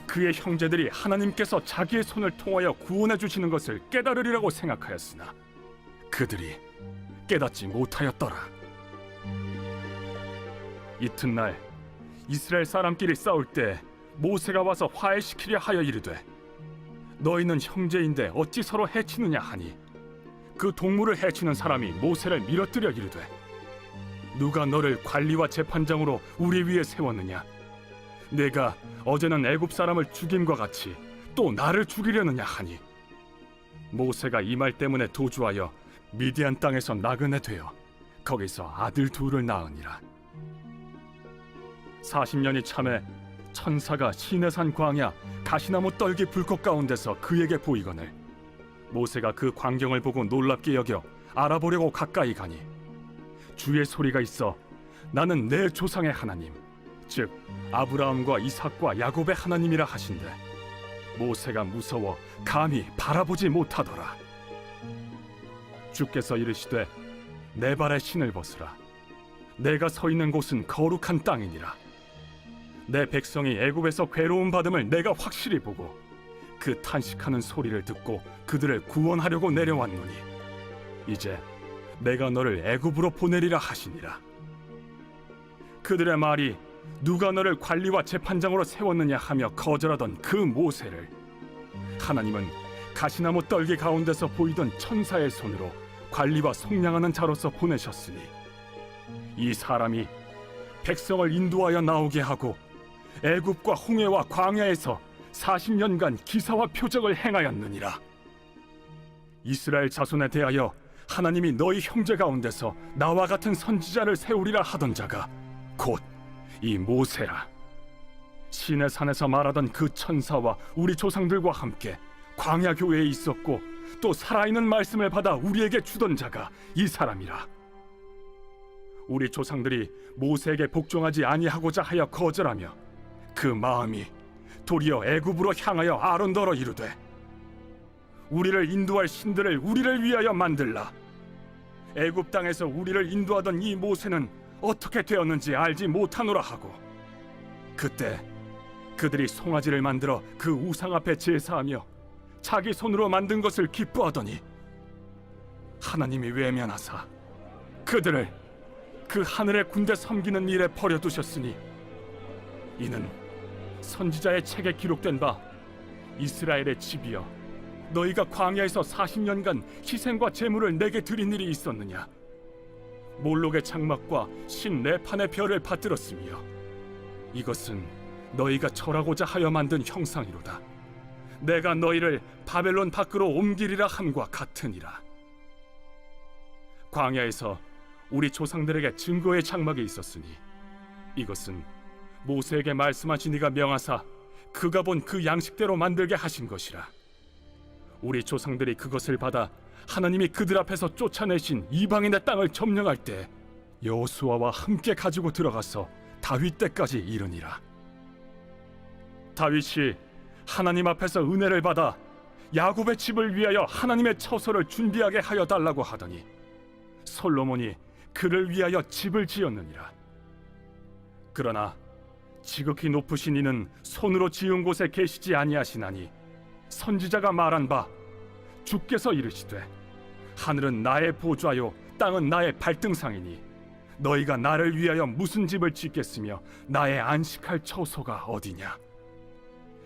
Speaker 2: 그의 형제들이 하나님께서 자기의 손을 통하여 구원해 주시는 것을 깨달으리라고 생각하였으나 그들이 깨닫지 못하였더라. 이튿날 이스라엘 사람끼리 싸울 때 모세가 와서 화해시키려 하여 이르되 너희는 형제인데 어찌 서로 해치느냐 하니 그 동물을 해치는 사람이 모세를 밀어뜨려 이르되 누가 너를 관리와 재판장으로 우리 위에 세웠느냐? 내가 어제는 애굽 사람을 죽임과 같이 또 나를 죽이려느냐 하니 모세가 이 말 때문에 도주하여 미디안 땅에서 나그네 되어 거기서 아들 둘을 낳으니라. 40년이 참에 천사가 시내산 광야 가시나무 떨기 불꽃 가운데서 그에게 보이거늘 모세가 그 광경을 보고 놀랍게 여겨 알아보려고 가까이 가니 주의 소리가 있어 나는 내 조상의 하나님 즉 아브라함과 이삭과 야곱의 하나님이라 하신대 모세가 무서워 감히 바라보지 못하더라. 주께서 이르시되 내 발에 신을 벗으라. 내가 서 있는 곳은 거룩한 땅이니라. 내 백성이 애굽에서 괴로움 받음을 내가 확실히 보고 그 탄식하는 소리를 듣고 그들을 구원하려고 내려왔노니 이제 내가 너를 애굽으로 보내리라 하시니라. 그들의 말이 누가 너를 관리와 재판장으로 세웠느냐 하며 거절하던 그 모세를 하나님은 가시나무 떨기 가운데서 보이던 천사의 손으로 관리와 속량하는 자로서 보내셨으니 이 사람이 백성을 인도하여 나오게 하고 애굽과 홍해와 광야에서 40년간 기사와 표적을 행하였느니라. 이스라엘 자손에 대하여 하나님이 너희 형제 가운데서 나와 같은 선지자를 세우리라 하던 자가 곧 이 모세라. 시내산에서 말하던 그 천사와 우리 조상들과 함께 광야 교회에 있었고 또 살아있는 말씀을 받아 우리에게 주던 자가 이 사람이라. 우리 조상들이 모세에게 복종하지 아니하고자 하여 거절하며 그 마음이 도리어 애굽으로 향하여 아론더러 이르되 우리를 인도할 신들을 우리를 위하여 만들라. 애굽 땅에서 우리를 인도하던 이 모세는 어떻게 되었는지 알지 못하노라 하고 그때 그들이 송아지를 만들어 그 우상 앞에 제사하며 자기 손으로 만든 것을 기뻐하더니 하나님이 외면하사 그들을 그 하늘의 군대 섬기는 일에 버려두셨으니 이는 선지자의 책에 기록된 바 이스라엘의 집이여 너희가 광야에서 40년간 희생과 제물을 내게 드린 일이 있었느냐? 몰록의 장막과 신 네판의 별을 받들었으며 이것은 너희가 절하고자 하여 만든 형상이로다. 내가 너희를 바벨론 밖으로 옮기리라 함과 같으니라. 광야에서 우리 조상들에게 증거의 장막이 있었으니 이것은 모세에게 말씀하신 이가 명하사 그가 본 그 양식대로 만들게 하신 것이라. 우리 조상들이 그것을 받아 하나님이 그들 앞에서 쫓아내신 이방인의 땅을 점령할 때 여호수아와 함께 가지고 들어가서 다윗 때까지 이르니라. 다윗이 하나님 앞에서 은혜를 받아 야곱의 집을 위하여 하나님의 처소를 준비하게 하여 달라고 하더니 솔로몬이 그를 위하여 집을 지었느니라. 그러나 지극히 높으신 이는 손으로 지은 곳에 계시지 아니하시나니 선지자가 말한 바 주께서 이르시되 하늘은 나의 보좌요 땅은 나의 발등상이니 너희가 나를 위하여 무슨 집을 짓겠으며 나의 안식할 처소가 어디냐?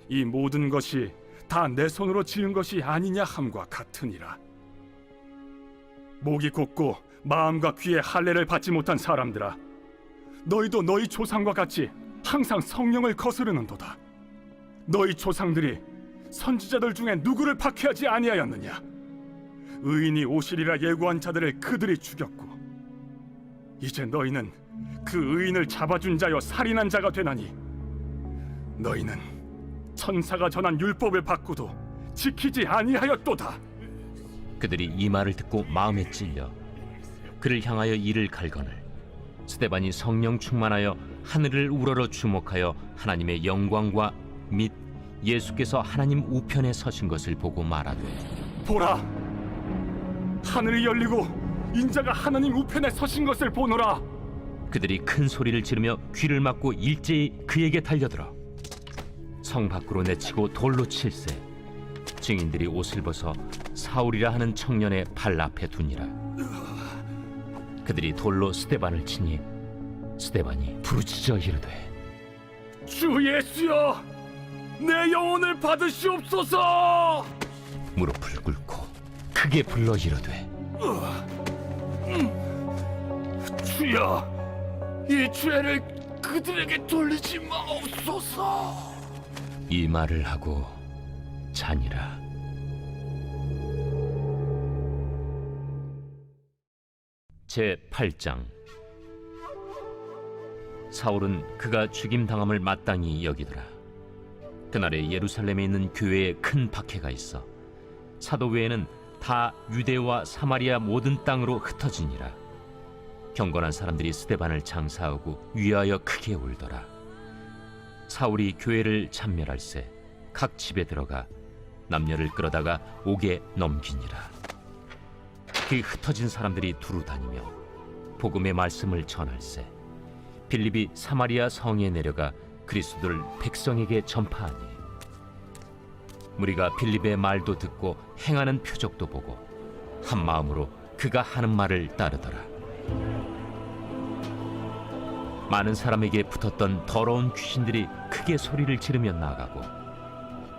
Speaker 2: 이 모든 것이 다 내 손으로 지은 것이 아니냐 함과 같으니라. 목이 곧고 마음과 귀에 할례를 받지 못한 사람들아, 너희도 너희 조상과 같이 항상 성령을 거스르는도다. 너희 조상들이 선지자들 중에 누구를 박해하지 아니하였느냐? 의인이 오시리라 예고한 자들을 그들이 죽였고 이제 너희는 그 의인을 잡아준 자여 살인한 자가 되나니 너희는 천사가 전한 율법을 받고도 지키지 아니하였도다.
Speaker 1: 그들이 이 말을 듣고 마음에 찔려 그를 향하여 이를 갈거늘 스데반이 성령 충만하여 하늘을 우러러 주목하여 하나님의 영광과 및 예수께서 하나님 우편에 서신 것을 보고 말하되
Speaker 3: 보라, 하늘이 열리고 인자가 하나님 우편에 서신 것을 보노라.
Speaker 1: 그들이 큰 소리를 지르며 귀를 막고 일제히 그에게 달려들어 성 밖으로 내치고 돌로 칠세. 증인들이 옷을 벗어 사울이라 하는 청년의 발 앞에 두니라. 그들이 돌로 스데반을 치니 스데반이 부르짖어 이르되
Speaker 3: 주 예수여, 내 영혼을 받으시옵소서.
Speaker 1: 무릎을 꿇고 크게 불러 이르되
Speaker 3: 주여, 이 죄를 그들에게 돌리지 마옵소서.
Speaker 1: 이 말을 하고 자니라. 제 8장. 사울은 그가 죽임당함을 마땅히 여기더라. 그날에 예루살렘에 있는 교회에 큰 박해가 있어 사도 외에는 다 유대와 사마리아 모든 땅으로 흩어지니라. 경건한 사람들이 스데반을 장사하고 위하여 크게 울더라. 사울이 교회를 참멸할세 각 집에 들어가 남녀를 끌어다가 옥에 넘기니라. 그 흩어진 사람들이 두루 다니며 복음의 말씀을 전할세 빌립이 사마리아 성에 내려가 그리스도를 백성에게 전파하니 무리가 빌립의 말도 듣고 행하는 표적도 보고 한 마음으로 그가 하는 말을 따르더라. 많은 사람에게 붙었던 더러운 귀신들이 크게 소리를 지르며 나가고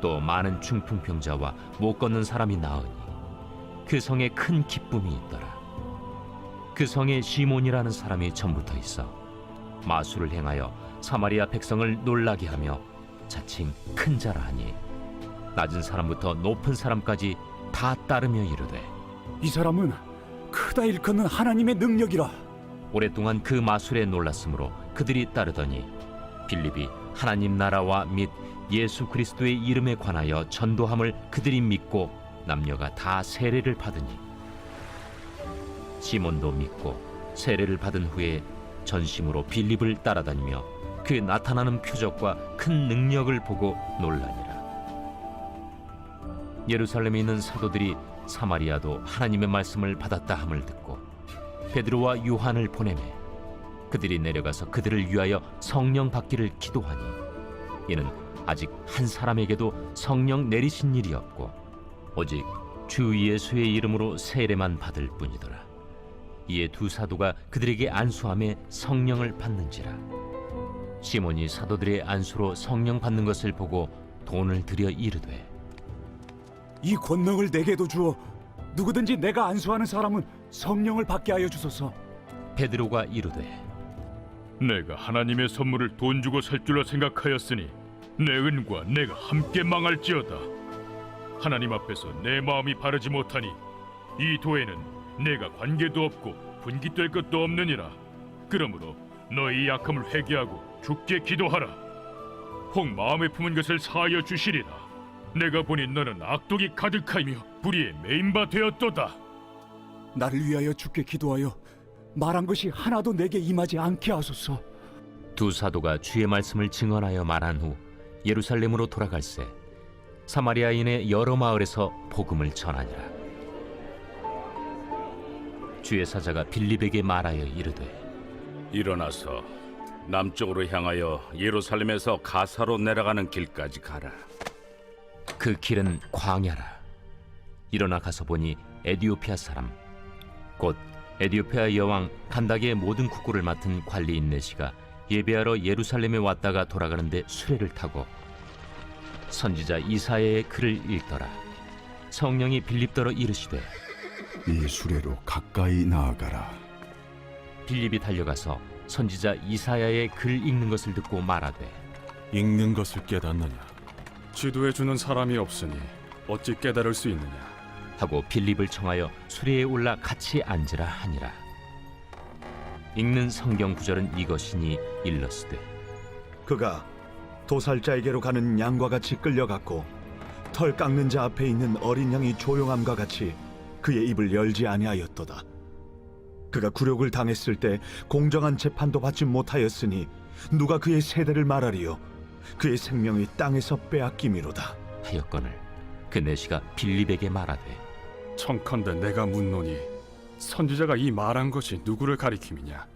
Speaker 1: 또 많은 중풍병자와 못 걷는 사람이 나으니 그 성에 큰 기쁨이 있더라. 그 성에 시몬이라는 사람이 전부터 있어 마술을 행하여 사마리아 백성을 놀라게 하며 자칭 큰 자라 하니 낮은 사람부터 높은 사람까지 다 따르며 이르되
Speaker 3: 이 사람은 크다 일컫는 하나님의 능력이라.
Speaker 1: 오랫동안 그 마술에 놀랐으므로 그들이 따르더니 빌립이 하나님 나라와 및 예수 그리스도의 이름에 관하여 전도함을 그들이 믿고 남녀가 다 세례를 받으니 시몬도 믿고 세례를 받은 후에 전심으로 빌립을 따라다니며 그 나타나는 표적과 큰 능력을 보고 놀라니라. 예루살렘에 있는 사도들이 사마리아도 하나님의 말씀을 받았다 함을 듣고 베드로와 요한을 보내매 그들이 내려가서 그들을 위하여 성령 받기를 기도하니 이는 아직 한 사람에게도 성령 내리신 일이 없고 오직 주 예수의 이름으로 세례만 받을 뿐이더라. 이에 두 사도가 그들에게 안수함에 성령을 받는지라. 시몬이 사도들의 안수로 성령 받는 것을 보고 돈을 들여 이르되
Speaker 3: 이 권능을 내게도 주어 누구든지 내가 안수하는 사람은 성령을 받게 하여 주소서.
Speaker 1: 베드로가 이르되
Speaker 5: 내가 하나님의 선물을 돈 주고 살 줄로 생각하였으니 내 은과 내가 함께 망할지어다. 하나님 앞에서 내 마음이 바르지 못하니 이 도에는 내가 관계도 없고 분깃될 것도 없느니라. 그러므로 너희 약함을 회개하고 주께 기도하라. 혹 마음에 품은 것을 사하여 주시리라. 내가 보니 너는 악독이 가득하며 불의에 매인 바 되었도다.
Speaker 3: 나를 위하여 주께 기도하여 말한 것이 하나도 내게 임하지 않게 하소서.
Speaker 1: 두 사도가 주의 말씀을 증언하여 말한 후 예루살렘으로 돌아갈새 사마리아인의 여러 마을에서 복음을 전하니라. 주의 사자가 빌립에게 말하여 이르되
Speaker 7: 일어나서 남쪽으로 향하여 예루살렘에서 가사로 내려가는 길까지 가라.
Speaker 1: 그 길은 광야라. 일어나 가서 보니 에디오피아 사람 곧 에디오피아 여왕 간닥의 모든 국고를 맡은 관리인 내시가 예배하러 예루살렘에 왔다가 돌아가는데 수레를 타고 선지자 이사야의 글을 읽더라. 성령이 빌립더러 이르시되
Speaker 4: 이 수레로 가까이 나아가라.
Speaker 1: 빌립이 달려가서 선지자 이사야의 글 읽는 것을 듣고 말하되
Speaker 11: 읽는 것을 깨닫느냐?
Speaker 2: 지도해 주는 사람이 없으니 어찌 깨달을 수 있느냐
Speaker 1: 하고 빌립을 청하여 수레에 올라 같이 앉으라 하니라. 읽는 성경 구절은 이것이니 일러스되
Speaker 13: 그가 도살자에게로 가는 양과 같이 끌려갔고 털 깎는 자 앞에 있는 어린 양이 조용함과 같이 그의 입을 열지 아니하였도다. 그가 굴욕을 당했을 때 공정한 재판도 받지 못하였으니 누가 그의 세대를 말하리요? 그의 생명이 땅에서 빼앗김이로다.
Speaker 1: 하였거늘 그 내시가 빌립에게 말하되
Speaker 7: 청컨대 내가 묻노니 선지자가 이 말한 것이 누구를 가리킴이냐?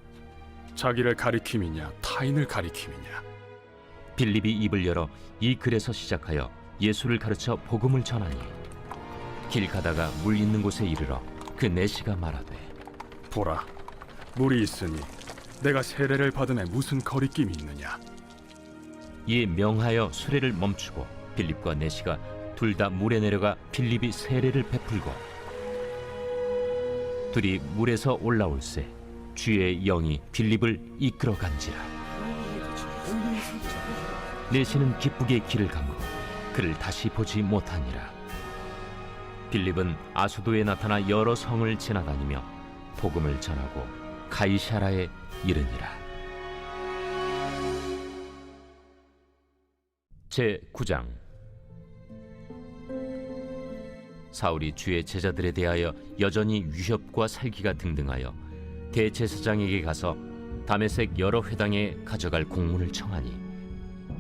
Speaker 7: 자기를 가리킴이냐? 타인을 가리킴이냐?
Speaker 1: 빌립이 입을 열어 이 글에서 시작하여 예수를 가르쳐 복음을 전하니 길 가다가 물 있는 곳에 이르러 그 내시가 말하되
Speaker 7: 보라, 물이 있으니 내가 세례를 받음에 무슨 거리낌이 있느냐?
Speaker 1: 이에 명하여 수레를 멈추고 빌립과 내시가 둘 다 물에 내려가 빌립이 세례를 베풀고 둘이 물에서 올라올새 주의 영이 빌립을 이끌어 간지라. 내시는 기쁘게 길을 가므로 그를 다시 보지 못하니라. 빌립은 아수도에 나타나 여러 성을 지나다니며 복음을 전하고 가이사라에 이르니라. 제9장. 사울이 주의 제자들에 대하여 여전히 위협과 살기가 등등하여 대제사장에게 가서 다메섹 여러 회당에 가져갈 공문을 청하니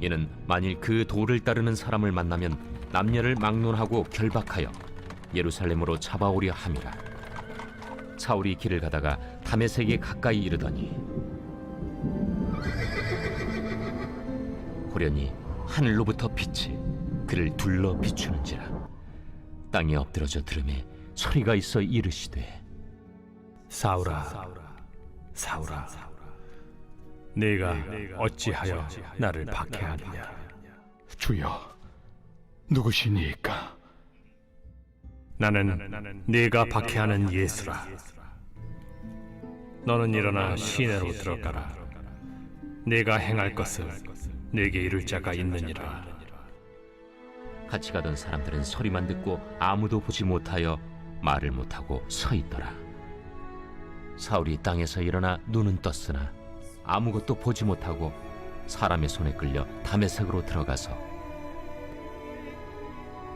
Speaker 1: 이는 만일 그 도를 따르는 사람을 만나면 남녀를 막론하고 결박하여 예루살렘으로 잡아오려 함이라. 사울이 길을 가다가 다메섹에 가까이 이르더니 호련히 하늘로부터 빛이 그를 둘러 비추는지라. 땅에 엎드러져 들음에 소리가 있어 이르시되
Speaker 2: 사울아, 사울아, 네가 어찌하여 나를 박해하느냐?
Speaker 7: 주여, 누구시니까?
Speaker 2: 나는 네가 박해하는 예수라. 너는 일어나 시내로 들어가라. 네가 행할 것을 네게 이룰 자가 있느니라.
Speaker 1: 같이 가던 사람들은 소리만 듣고 아무도 보지 못하여 말을 못하고 서 있더라. 사울이 땅에서 일어나 눈은 떴으나 아무것도 보지 못하고 사람의 손에 끌려 다메섹으로 들어가서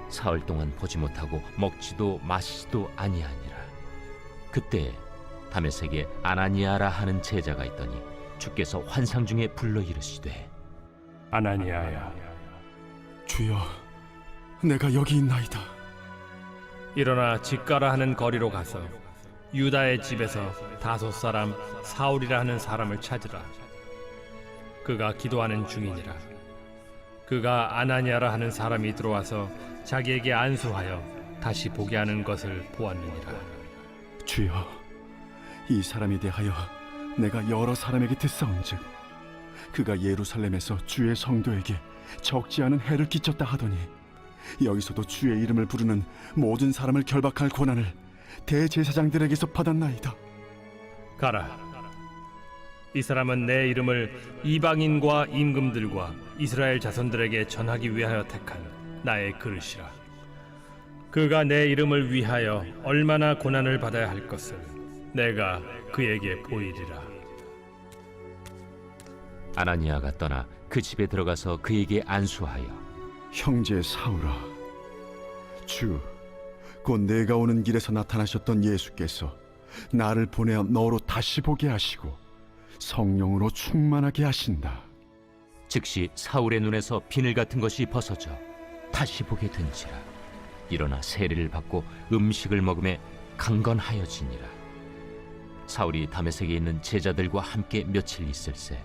Speaker 1: 사흘 동안 보지 못하고 먹지도 마시지도 아니하니라. 그때 다메섹에 아나니아라 하는 제자가 있더니 주께서 환상 중에 불러 이르시되
Speaker 2: 아나니아야,
Speaker 7: 주여, 내가 여기 있나이다.
Speaker 2: 일어나 집가라 하는 거리로 가서 유다의 집에서 다섯 사람 사울이라 하는 사람을 찾으라. 그가 기도하는 중이니라. 그가 아나니아라 하는 사람이 들어와서 자기에게 안수하여 다시 보게 하는 것을 보았느니라.
Speaker 7: 주여, 이 사람에 대하여 내가 여러 사람에게 듣사온즉 그가 예루살렘에서 주의 성도에게 적지 않은 해를 끼쳤다 하더니 여기서도 주의 이름을 부르는 모든 사람을 결박할 권한을 대제사장들에게서 받았나이다.
Speaker 2: 가라. 이 사람은 내 이름을 이방인과 임금들과 이스라엘 자손들에게 전하기 위하여 택한 나의 그릇이라. 그가 내 이름을 위하여 얼마나 고난을 받아야 할 것을 내가 그에게 보이리라.
Speaker 1: 아나니아가 떠나 그 집에 들어가서 그에게 안수하여
Speaker 4: 형제 사울아, 주, 곧 내가 오는 길에서 나타나셨던 예수께서 나를 보내어 너로 다시 보게 하시고 성령으로 충만하게 하신다.
Speaker 1: 즉시 사울의 눈에서 비늘 같은 것이 벗어져 다시 보게 된지라. 일어나 세례를 받고 음식을 먹음에 강건하여지니라. 사울이 다메섹에 있는 제자들과 함께 며칠 있을새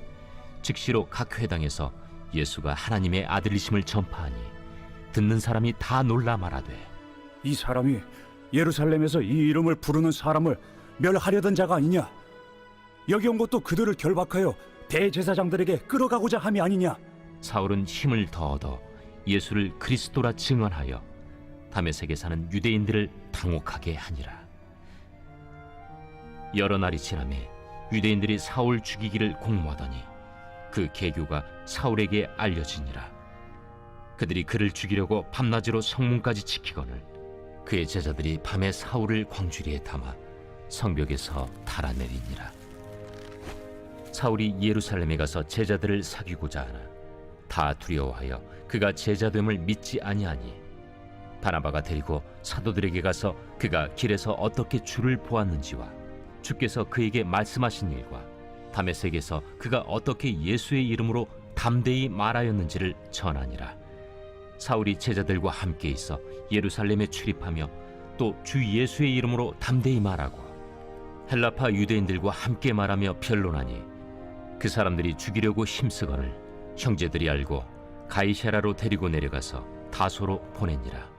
Speaker 1: 즉시로 각 회당에서 예수가 하나님의 아들이심을 전파하니 듣는 사람이 다 놀라 말하되
Speaker 9: 이 사람이 예루살렘에서 이 이름을 부르는 사람을 멸하려던 자가 아니냐? 여기 온 것도 그들을 결박하여 대제사장들에게 끌어가고자 함이 아니냐?
Speaker 1: 사울은 힘을 더 얻어 예수를 그리스도라 증언하여 다메섹에 사는 유대인들을 당혹하게 하니라. 여러 날이 지나매 유대인들이 사울 죽이기를 공모하더니 그 계교가 사울에게 알려지니라. 그들이 그를 죽이려고 밤낮으로 성문까지 지키거늘 그의 제자들이 밤에 사울을 광주리에 담아 성벽에서 달아내리니라. 사울이 예루살렘에 가서 제자들을 사귀고자 하나 다 두려워하여 그가 제자됨을 믿지 아니하니 바나바가 데리고 사도들에게 가서 그가 길에서 어떻게 주를 보았는지와 주께서 그에게 말씀하신 일과 다메섹에서 그가 어떻게 예수의 이름으로 담대히 말하였는지를 전하니라. 사울이 제자들과 함께 있어 예루살렘에 출입하며 또 주 예수의 이름으로 담대히 말하고 헬라파 유대인들과 함께 말하며 변론하니 그 사람들이 죽이려고 힘쓰거늘 형제들이 알고 가이사랴로 데리고 내려가서 다소로 보내니라.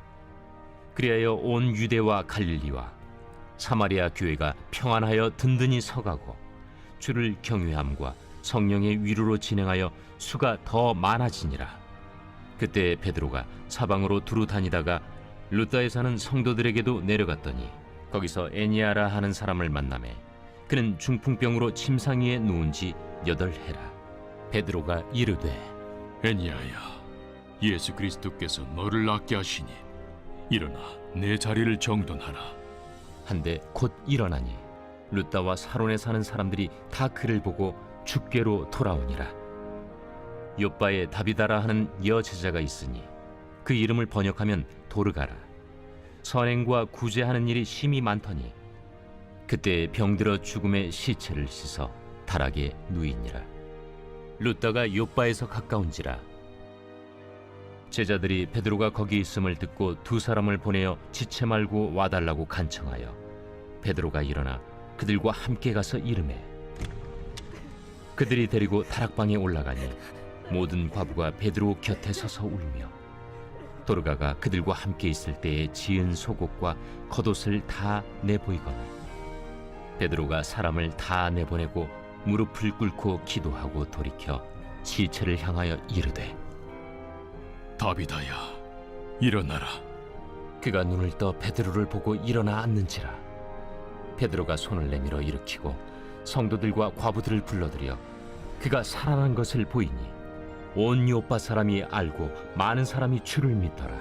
Speaker 1: 그리하여 온 유대와 갈릴리와 사마리아 교회가 평안하여 든든히 서가고 주를 경외함과 성령의 위로로 진행하여 수가 더 많아지니라. 그때 베드로가 사방으로 두루 다니다가 루다에 사는 성도들에게도 내려갔더니 거기서 에니아라 하는 사람을 만나매 그는 중풍병으로 침상 위에 누운 지 8해라. 베드로가 이르되
Speaker 5: 애니야야, 예수 그리스도께서 너를 낫게 하시니 일어나 내 자리를 정돈하라.
Speaker 1: 한데 곧 일어나니 루다와 사론에 사는 사람들이 다 그를 보고 주께로 돌아오니라. 요빠에 다비다라 하는 여제자가 있으니 그 이름을 번역하면 도르가라. 선행과 구제하는 일이 심히 많더니 그때 병들어 죽음의 시체를 씻어 다락에 누이니라. 루다가 요빠에서 가까운지라. 제자들이 베드로가 거기 있음을 듣고 2 사람을 보내어 지체 말고 와달라고 간청하여 베드로가 일어나 그들과 함께 가서 이르매 그들이 데리고 다락방에 올라가니 모든 과부가 베드로 곁에 서서 울며 도르가가 그들과 함께 있을 때에 지은 속옷과 겉옷을 다 내보이거늘 베드로가 사람을 다 내보내고 무릎을 꿇고 기도하고 돌이켜 시체를 향하여 이르되
Speaker 5: 다비다야, 일어나라.
Speaker 1: 그가 눈을 떠 베드로를 보고 일어나 앉는지라. 베드로가 손을 내밀어 일으키고 성도들과 과부들을 불러들여 그가 살아난 것을 보이니 온 요빠 사람이 알고 많은 사람이 주를 믿더라.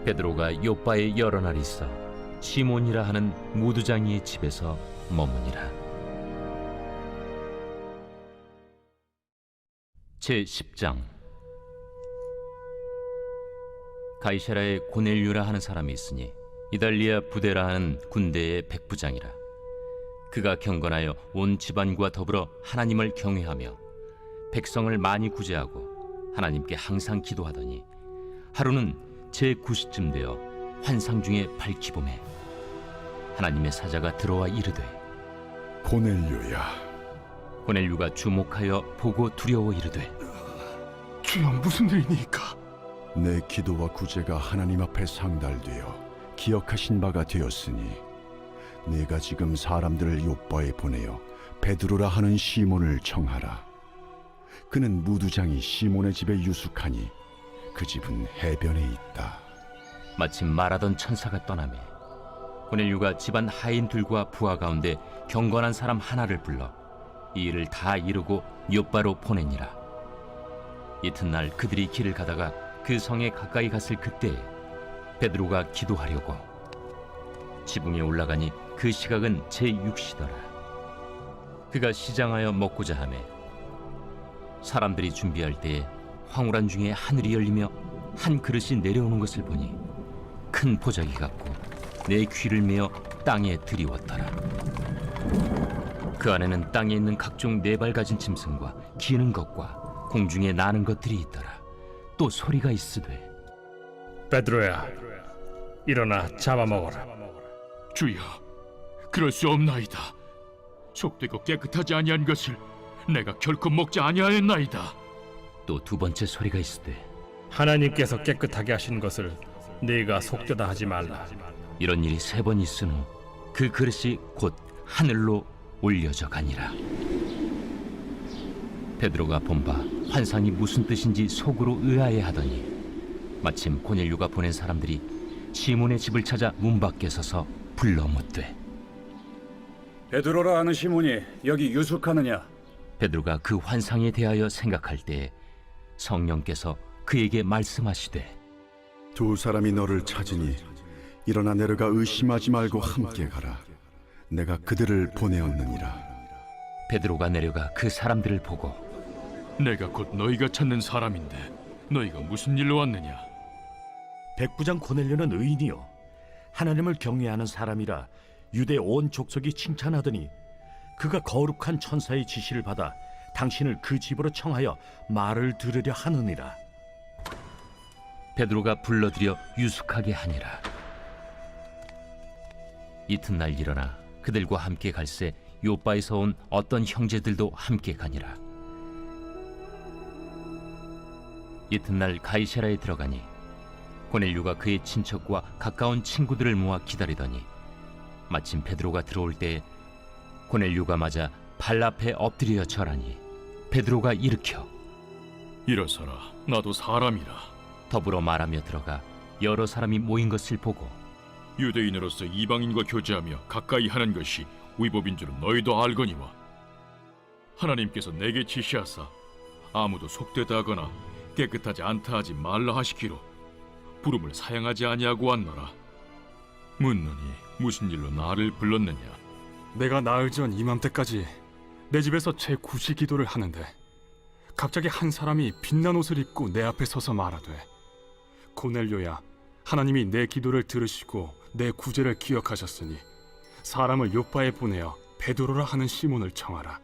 Speaker 1: 베드로가 요빠에 여러 날 있어 시몬이라 하는 무두장이의 집에서 머무니라. 제10장. 가이사랴에 고넬류라 하는 사람이 있으니 이달리아 부대라 하는 군대의 백부장이라. 그가 경건하여 온 집안과 더불어 하나님을 경외하며 백성을 많이 구제하고 하나님께 항상 기도하더니 하루는 제9시쯤 되어 환상 중에 밝히 보매 하나님의 사자가 들어와 이르되
Speaker 4: 고넬료야.
Speaker 1: 고넬류가 주목하여 보고 두려워 이르되
Speaker 4: 주여, 무슨 일이니까? 내 기도와 구제가 하나님 앞에 상달되어 기억하신 바가 되었으니 내가 지금 사람들을 요빠에 보내어 베드로라 하는 시몬을 청하라. 그는 무두장이 시몬의 집에 유숙하니 그 집은 해변에 있다.
Speaker 1: 마침 말하던 천사가 떠나매 고넬류가 집안 하인들과 부하 가운데 경건한 사람 하나를 불러 이 일을 다 이루고 요빠로 보내니라. 이튿날 그들이 길을 가다가 그 성에 가까이 갔을 그때에 베드로가 기도하려고 지붕에 올라가니 그 시각은 제6시더라. 그가 시장하여 먹고자 하매 사람들이 준비할 때에 황홀한 중에 하늘이 열리며 한 그릇이 내려오는 것을 보니 큰 보자기 같고 내 귀를 메어 땅에 들이웠더라. 그 안에는 땅에 있는 각종 4발 가진 짐승과 기는 것과 공중에 나는 것들이 있더라. 또 소리가 있으되
Speaker 2: 베드로야, 일어나 잡아먹어라.
Speaker 5: 주여, 그럴 수 없나이다. 속되고 깨끗하지 아니한 것을 내가 결코 먹지 아니하였나이다.
Speaker 1: 또 2번째 소리가 있으되
Speaker 2: 하나님께서 깨끗하게 하신 것을 네가 속되다 하지 말라.
Speaker 1: 이런 일이 3번 있은 후 그 그릇이 곧 하늘로 올려져 가니라. 베드로가 본 바 환상이 무슨 뜻인지 속으로 의아해하더니 마침 고넬류가 보낸 사람들이 시몬의 집을 찾아 문 밖에 서서 불러 묻되
Speaker 9: 베드로라 하는 시몬이 여기 유숙하느냐?
Speaker 1: 베드로가 그 환상에 대하여 생각할 때에 성령께서 그에게 말씀하시되
Speaker 4: 2 사람이 너를 찾으니 일어나 내려가 의심하지 말고 함께 가라. 내가 그들을 보내었느니라.
Speaker 1: 베드로가 내려가 그 사람들을 보고
Speaker 5: 내가 곧 너희가 찾는 사람인데 너희가 무슨 일로 왔느냐?
Speaker 14: 백부장 고넬료는 의인이요 하나님을 경외하는 사람이라 유대 온 족속이 칭찬하더니 그가 거룩한 천사의 지시를 받아 당신을 그 집으로 청하여 말을 들으려 하느니라.
Speaker 1: 베드로가 불러들여 유숙하게 하니라. 이튿날 일어나 그들과 함께 갈새 요바에서 온 어떤 형제들도 함께 가니라. 이튿날 가이사랴에 들어가니 고넬료가 그의 친척과 가까운 친구들을 모아 기다리더니 마침 베드로가 들어올 때에 고넬료가 맞아 발 앞에 엎드려 절하니 베드로가 일으켜
Speaker 5: 일어서라, 나도 사람이라.
Speaker 1: 더불어 말하며 들어가 여러 사람이 모인 것을 보고
Speaker 5: 유대인으로서 이방인과 교제하며 가까이 하는 것이 위법인 줄은 너희도 알거니와 하나님께서 내게 지시하사 아무도 속되다 하거나 깨끗하지 않다 하지 말라 하시기로 부름을 사양하지 아니하고 왔노라. 묻노니 무슨 일로 나를 불렀느냐?
Speaker 3: 내가 나흘 전 이맘때까지 내 집에서 제 구시 기도를 하는데 갑자기 한 사람이 빛난 옷을 입고 내 앞에 서서 말하되, 고넬료야, 하나님이 내 기도를 들으시고 내 구제를 기억하셨으니 사람을 요바에 보내어 베드로라 하는 시몬을 청하라.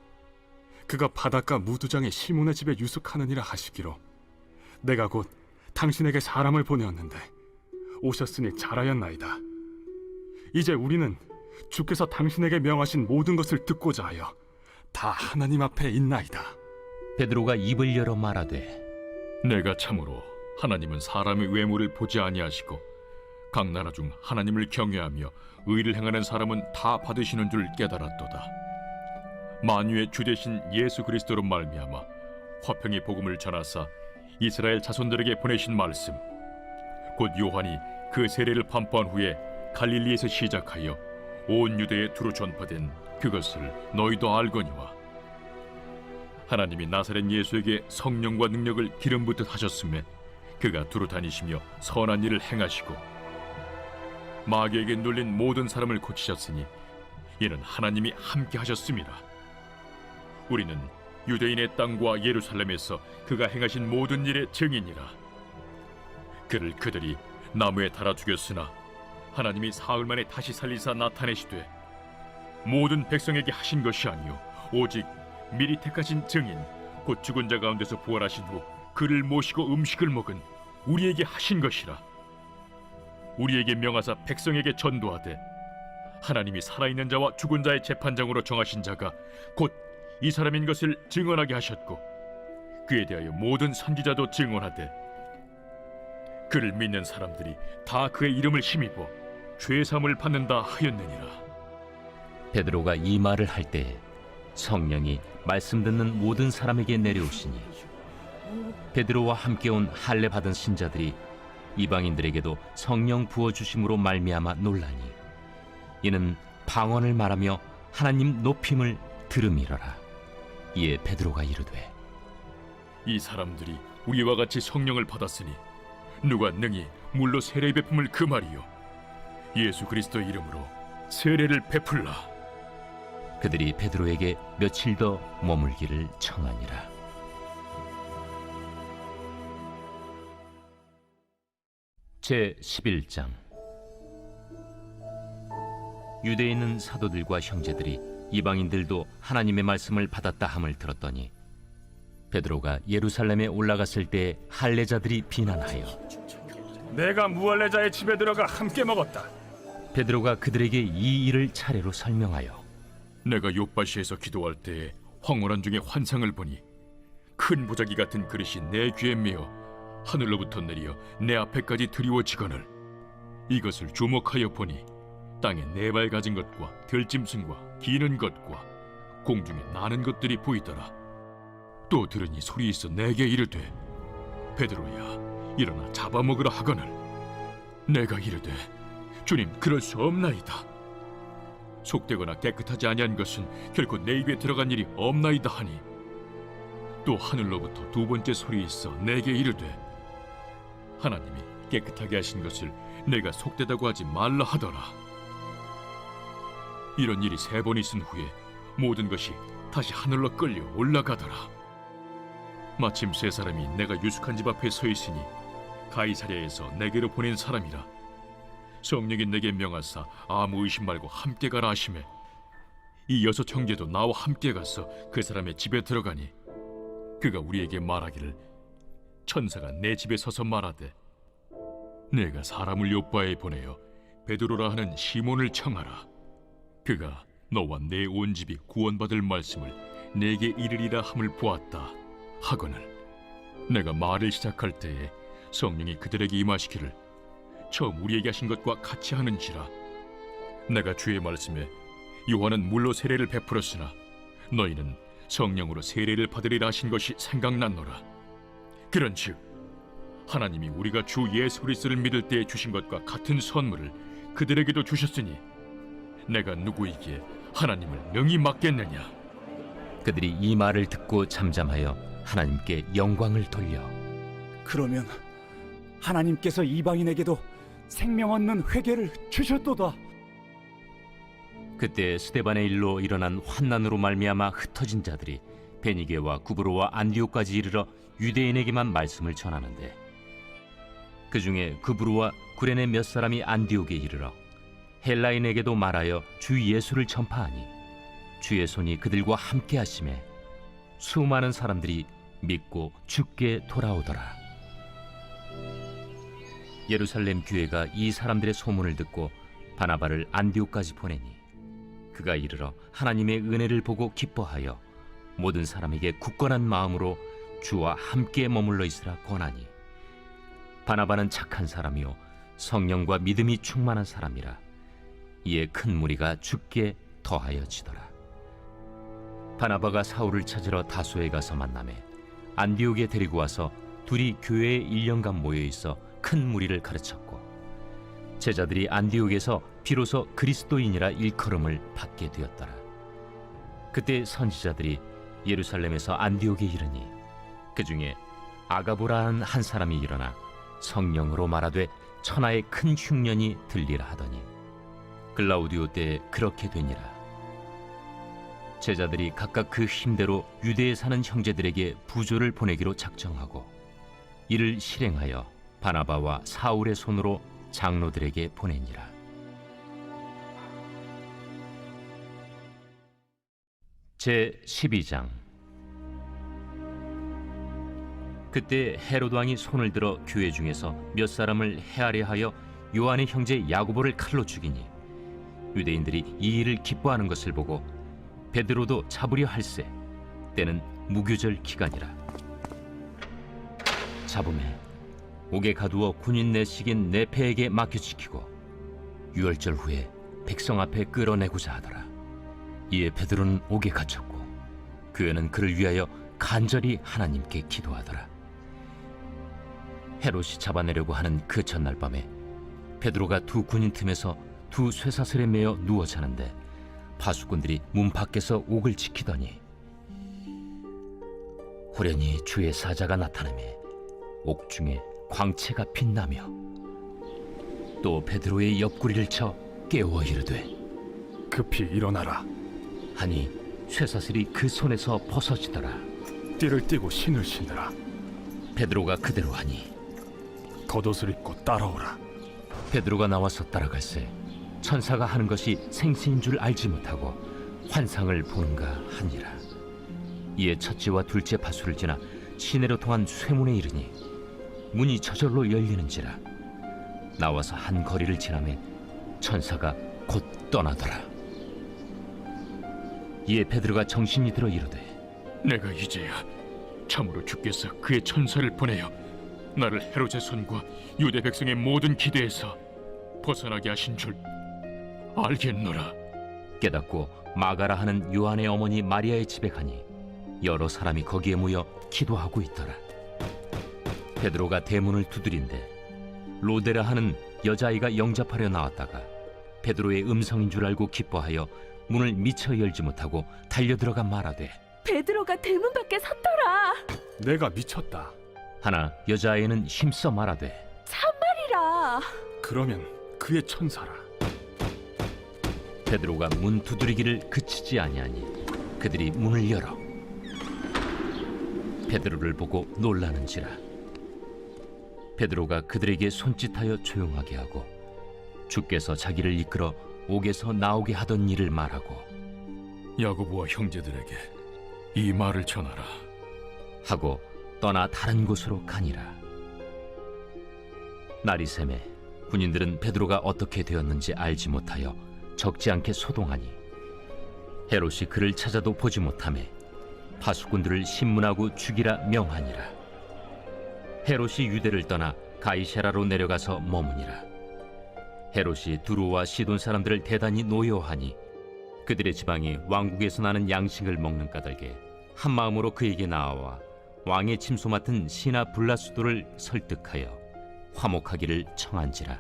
Speaker 3: 그가 바닷가 무두장에 시몬의 집에 유숙하느니라 하시기로 내가 곧 당신에게 사람을 보내었는데 오셨으니 잘하였나이다. 이제 우리는 주께서 당신에게 명하신 모든 것을 듣고자 하여 다 하나님 앞에 있나이다.
Speaker 1: 베드로가 입을 열어 말하되,
Speaker 5: 내가 참으로 하나님은 사람의 외모를 보지 아니하시고 각 나라 중 하나님을 경외하며 의를 행하는 사람은 다 받으시는 줄 깨달았도다. 만유의 주 되신 예수 그리스도로 말미암아 화평의 복음을 전하사 이스라엘 자손들에게 보내신 말씀, 곧 요한이 그 세례를 판포한 후에 갈릴리에서 시작하여 온 유대에 두루 전파된 그것을 너희도 알거니와 하나님이 나사렛 예수에게 성령과 능력을 기름 붓듯 하셨음에 그가 두루 다니시며 선한 일을 행하시고 마귀에게 눌린 모든 사람을 고치셨으니 이는 하나님이 함께 하셨음이라. 우리는 유대인의 땅과 예루살렘에서 그가 행하신 모든 일의 증인이라. 그를 그들이 나무에 달아 죽였으나 하나님이 사흘 만에 다시 살리사 나타내시되 모든 백성에게 하신 것이 아니요 오직 미리 택하신 증인 곧 죽은 자 가운데서 부활하신 후 그를 모시고 음식을 먹은 우리에게 하신 것이라. 우리에게 명하사 백성에게 전도하되 하나님이 살아있는 자와 죽은 자의 재판장으로 정하신 자가 곧 이 사람인 것을 증언하게 하셨고 그에 대하여 모든 선지자도 증언하되 그를 믿는 사람들이 다 그의 이름을 힘입어 죄사함을 받는다 하였느니라.
Speaker 1: 베드로가 이 말을 할 때에 성령이 말씀 듣는 모든 사람에게 내려오시니 베드로와 함께 온 할례 받은 신자들이 이방인들에게도 성령 부어주심으로 말미암아 놀라니 이는 방언을 말하며 하나님 높임을 들음이러라. 이에 베드로가 이르되,
Speaker 5: 이 사람들이 우리와 같이 성령을 받았으니 누가 능히 물로 세례 베품을 금하리요 예수 그리스도 이름으로 세례를 베풀라.
Speaker 1: 그들이 베드로에게 며칠 더 머물기를 청하니라. 제 11장. 유대에 있는 사도들과 형제들이 이방인들도 하나님의 말씀을 받았다 함을 들었더니 베드로가 예루살렘에 올라갔을 때 할례자들이 비난하여
Speaker 3: 내가 무할례자의 집에 들어가 함께 먹었다.
Speaker 1: 베드로가 그들에게 이 일을 차례로 설명하여
Speaker 5: 내가 요바시에서 기도할 때에 황홀한 중에 환상을 보니 큰 보자기 같은 그릇이 내 귀에 메어 하늘로부터 내려 내 앞에까지 드리워지거늘 이것을 주목하여 보니 땅에 네 발 가진 것과 들짐승과 기는 것과 공중에 나는 것들이 보이더라. 또 들으니 소리 있어 내게 이르되 베드로야 일어나 잡아먹으라 하거늘 내가 이르되 주님 그럴 수 없나이다. 속되거나 깨끗하지 아니한 것은 결코 내 입에 들어간 일이 없나이다 하니 또 하늘로부터 두 번째 소리 있어 내게 이르되 하나님이 깨끗하게 하신 것을 내가 속되다고 하지 말라 하더라. 이런 일이 3번 있은 후에 모든 것이 다시 하늘로 끌려 올라가더라. 마침 3사람이 내가 유숙한 집 앞에 서 있으니 가이사랴에서 내게로 보낸 사람이라. 성령이 내게 명하사 아무 의심 말고 함께 가라 하시매 이 6 형제도 나와 함께 가서 그 사람의 집에 들어가니 그가 우리에게 말하기를 천사가 내 집에 서서 말하되 내가 사람을 요바에 보내어 베드로라 하는 시몬을 청하라. 그가 너와 내 온 집이 구원받을 말씀을 내게 이르리라 함을 보았다 하거늘 내가 말을 시작할 때에 성령이 그들에게 임하시기를 처음 우리에게 하신 것과 같이 하는지라. 내가 주의 말씀에 요한은 물로 세례를 베풀었으나 너희는 성령으로 세례를 받으리라 하신 것이 생각났노라. 그런즉 하나님이 우리가 주 예수 그리스도를 믿을 때에 주신 것과 같은 선물을 그들에게도 주셨으니 내가 누구에게 하나님을 능히 맡겠느냐.
Speaker 1: 그들이 이 말을 듣고 잠잠하여 하나님께 영광을 돌려
Speaker 3: 그러면 하나님께서 이방인에게도 생명 얻는 회개를 주셨도다.
Speaker 1: 그때 스데반의 일로 일어난 환난으로 말미암아 흩어진 자들이 베니게와 구브로와 안디옥까지 이르러 유대인에게만 말씀을 전하는데 그 중에 구브로와 구레네 몇 사람이 안디옥에 이르러 헬라인에게도 말하여 주 예수를 전파하니 주의 손이 그들과 함께 하심에 수많은 사람들이 믿고 주께 돌아오더라. 예루살렘 교회가 이 사람들의 소문을 듣고 바나바를 안디옥까지 보내니 그가 이르러 하나님의 은혜를 보고 기뻐하여 모든 사람에게 굳건한 마음으로 주와 함께 머물러 있으라 권하니 바나바는 착한 사람이요 성령과 믿음이 충만한 사람이라. 이에 큰 무리가 주께 더하여지더라. 바나바가 사울을 찾으러 다소에 가서 만나매 안디옥에 데리고 와서 둘이 교회에 1년간 모여 있어 큰 무리를 가르쳤고 제자들이 안디옥에서 비로소 그리스도인이라 일컬음을 받게 되었더라. 그때 선지자들이 예루살렘에서 안디옥에 이르니 그 중에 아가보라는 한 사람이 일어나 성령으로 말하되 천하의 큰 흉년이 들리라 하더니 글라우디오 때에 그렇게 되니라. 제자들이 각각 그 힘대로 유대에 사는 형제들에게 부조를 보내기로 작정하고 이를 실행하여 바나바와 사울의 손으로 장로들에게 보내니라. 제 12장. 그때 헤롯 왕이 손을 들어 교회 중에서 몇 사람을 해하려 하여 요한의 형제 야고보를 칼로 죽이니 유대인들이 이 일을 기뻐하는 것을 보고 베드로도 잡으려 할세 때는 무교절 기간이라. 잡음에 옥에 가두어 군인 내식인 네페에게 맡겨지키고 유월절 후에 백성 앞에 끌어내고자 하더라. 이에 베드로는 옥에 갇혔고 교회는 그를 위하여 간절히 하나님께 기도하더라. 헤롯이 잡아내려고 하는 그 전날 밤에 베드로가 두 군인 틈에서 두 쇠사슬에 매어 누워 자는데 파수꾼들이 문 밖에서 옥을 지키더니 호련히 주의 사자가 나타나매 옥 중에 광채가 빛나며 또 베드로의 옆구리를 쳐 깨워 이르되
Speaker 10: 급히 일어나라
Speaker 1: 하니 쇠사슬이 그 손에서 벗어지더라.
Speaker 10: 띠를 띠고 신을 신으라.
Speaker 1: 베드로가 그대로 하니
Speaker 10: 겉옷을 입고 따라오라.
Speaker 1: 베드로가 나와서 따라갈새 천사가 하는 것이 생시인 줄 알지 못하고 환상을 보는가 하니라. 이에 첫째와 둘째 파수를 지나 시내로 통한 쇠문에 이르니 문이 저절로 열리는지라. 나와서 한 거리를 지나매 천사가 곧 떠나더라. 이에 베드로가 정신이 들어 이르되
Speaker 5: 내가 이제야 참으로 주께서 그의 천사를 보내어 나를 헤롯의 손과 유대 백성의 모든 기대에서 벗어나게 하신 줄 알겠노라.
Speaker 1: 깨닫고 마가라 하는 요한의 어머니 마리아의 집에 가니 여러 사람이 거기에 모여 기도하고 있더라. 베드로가 대문을 두드린데 로데라 하는 여자아이가 영접하려 나왔다가 베드로의 음성인 줄 알고 기뻐하여 문을 미처 열지 못하고 달려들어가 말하되
Speaker 12: 베드로가 대문 밖에 섰더라.
Speaker 10: 내가 미쳤다.
Speaker 1: 하나 여자아이는 힘써 말하되
Speaker 12: 참말이라.
Speaker 10: 그러면 그의 천사라.
Speaker 1: 베드로가 문 두드리기를 그치지 아니하니 그들이 문을 열어 베드로를 보고 놀라는지라. 베드로가 그들에게 손짓하여 조용하게 하고 주께서 자기를 이끌어 옥에서 나오게 하던 일을 말하고
Speaker 5: 야고보와 형제들에게 이 말을 전하라.
Speaker 1: 하고 떠나 다른 곳으로 가니라. 날이 새매 군인들은 베드로가 어떻게 되었는지 알지 못하여 적지 않게 소동하니 헤롯이 그를 찾아도 보지 못하매 파수꾼들을 신문하고 죽이라 명하니라. 헤롯이 유대를 떠나 가이사라로 내려가서 머무니라. 헤롯이 두로와 시돈 사람들을 대단히 노여하니 그들의 지방이 왕국에서 나는 양식을 먹는 까닭에 한 마음으로 그에게 나아와 왕의 침소 맡은 시나 블라수도를 설득하여 화목하기를 청한지라.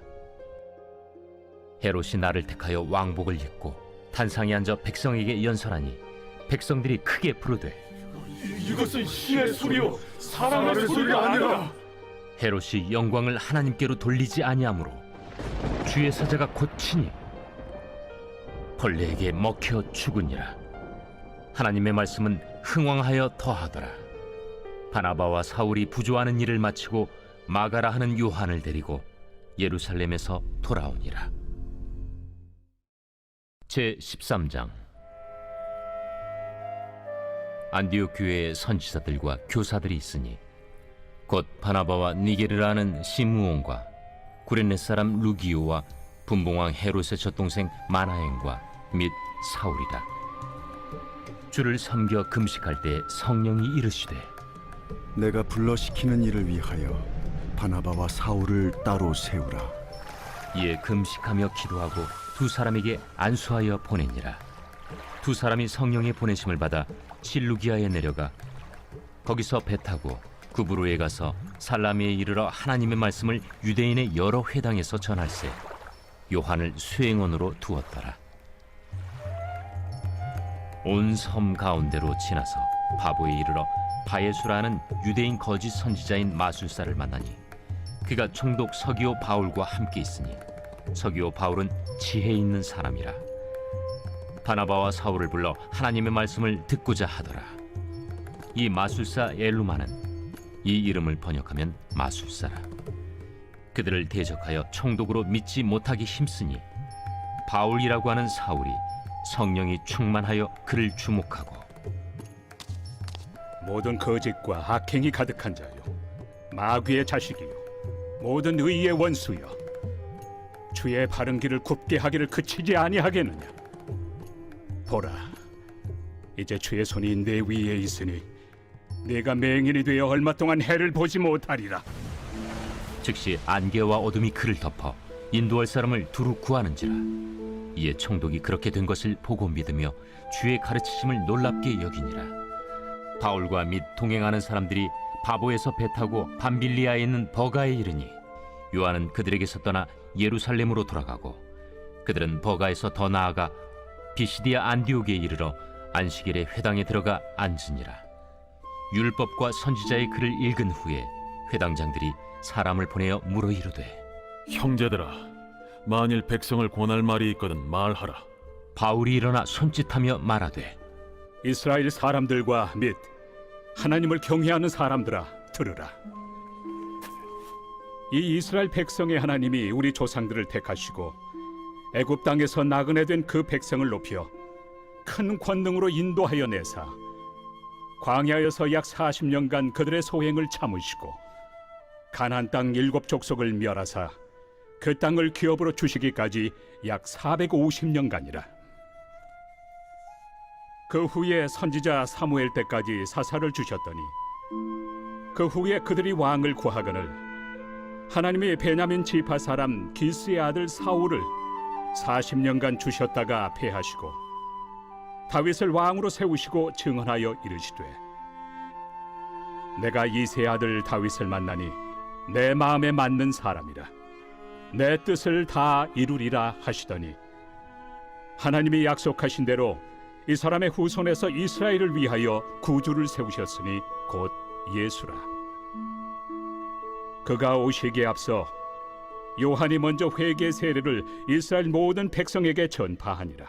Speaker 1: 헤롯이 나를 택하여 왕복을 입고 단상에 앉아 백성에게 연설하니 백성들이 크게 부르되
Speaker 7: 이것은 신의 소리요 사람의 소리가 아니라.
Speaker 1: 헤롯이 영광을 하나님께로 돌리지 아니하므로 주의 사자가 곧 치니 벌레에게 먹혀 죽으니라. 하나님의 말씀은 흥왕하여 더하더라. 바나바와 사울이 부조하는 일을 마치고 마가라 하는 요한을 데리고 예루살렘에서 돌아오니라. 제 13장. 안디옥 교회에 선지자들과 교사들이 있으니 곧 바나바와 니게르라 하는 시므온과 구레네 사람 루기오와 분봉왕 헤롯의 젖동생 마나엔과 및 사울이라. 주를 섬겨 금식할 때 성령이 이르시되
Speaker 4: 내가 불러시키는 일을 위하여 바나바와 사울을 따로 세우라.
Speaker 1: 이에 금식하며 기도하고 두 사람에게 안수하여 보내니라. 두 사람이 성령의 보내심을 받아 실루기아에 내려가 거기서 배 타고 구브로에 가서 살라미에 이르러 하나님의 말씀을 유대인의 여러 회당에서 전할세 요한을 수행원으로 두었더라. 온 섬 가운데로 지나서 바보에 이르러 바예수라는 유대인 거짓 선지자인 마술사를 만나니 그가 총독 서기오 바울과 함께 있으니 서기오 바울은 지혜 있는 사람이라. 바나바와 사울을 불러 하나님의 말씀을 듣고자 하더라. 이 마술사 엘루마는 이 이름을 번역하면 마술사라. 그들을 대적하여 총독으로 믿지 못하기 힘쓰니 바울이라고 하는 사울이 성령이 충만하여 그를 주목하고
Speaker 9: 모든 거짓과 악행이 가득한 자요 마귀의 자식이요 모든 의의 원수여 주의 바른 길을 굽게 하기를 그치지 아니하겠느냐. 보라, 이제 주의 손이 내 위에 있으니 네가 맹인이 되어 얼마 동안 해를 보지 못하리라.
Speaker 1: 즉시 안개와 어둠이 그를 덮어 인도할 사람을 두루 구하는지라. 이에 총독이 그렇게 된 것을 보고 믿으며 주의 가르치심을 놀랍게 여기니라. 바울과 및 동행하는 사람들이 바보에서 배 타고 밤빌리아에 있는 버가에 이르니 요한은 그들에게서 떠나 예루살렘으로 돌아가고 그들은 버가에서 더 나아가 비시디아 안디옥에 이르러 안식일에 회당에 들어가 앉으니라. 율법과 선지자의 글을 읽은 후에 회당장들이 사람을 보내어 물어 이르되
Speaker 11: 형제들아, 만일 백성을 권할 말이 있거든 말하라.
Speaker 1: 바울이 일어나 손짓하며 말하되
Speaker 9: 이스라엘 사람들과 및 하나님을 경외하는 사람들아 들으라. 이 이스라엘 백성의 하나님이 우리 조상들을 택하시고 애굽 땅에서 나그네 된 그 백성을 높여 큰 권능으로 인도하여 내사 광야에서 약 40년간 그들의 소행을 참으시고 가나안 땅 7족속을 멸하사 그 땅을 기업으로 주시기까지 약 450년간이라. 그 후에 선지자 사무엘 때까지 사사를 주셨더니 그 후에 그들이 왕을 구하거늘 하나님이 베냐민 지파 사람 기스의 아들 사울을 40년간 주셨다가 패하시고 다윗을 왕으로 세우시고 증언하여 이르시되 내가 이새의 아들 다윗을 만나니 내 마음에 맞는 사람이라 내 뜻을 다 이루리라 하시더니 하나님이 약속하신 대로 이 사람의 후손에서 이스라엘을 위하여 구주를 세우셨으니 곧 예수라. 그가 오시기에 앞서 요한이 먼저 회개 세례를 이스라엘 모든 백성에게 전파하니라.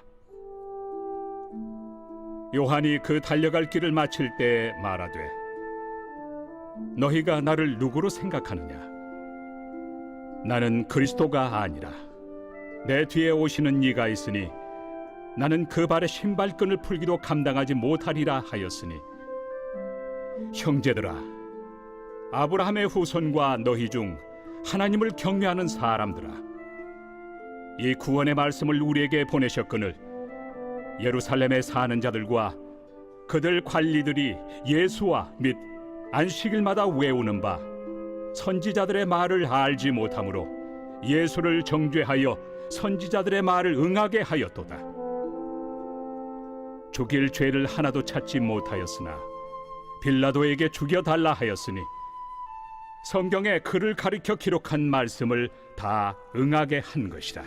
Speaker 9: 요한이 그 달려갈 길을 마칠 때 말하되 너희가 나를 누구로 생각하느냐? 나는 그리스도가 아니라 내 뒤에 오시는 이가 있으니 나는 그 발의 신발끈을 풀기도 감당하지 못하리라 하였으니 형제들아, 아브라함의 후손과 너희 중 하나님을 경외하는 사람들아, 이 구원의 말씀을 우리에게 보내셨거늘 예루살렘에 사는 자들과 그들 관리들이 예수와 및 안식일마다 외우는 바 선지자들의 말을 알지 못하므로 예수를 정죄하여 선지자들의 말을 응하게 하였도다. 죽일 죄를 하나도 찾지 못하였으나 빌라도에게 죽여달라 하였으니 성경에 그를 가리켜 기록한 말씀을 다 응하게 한 것이다.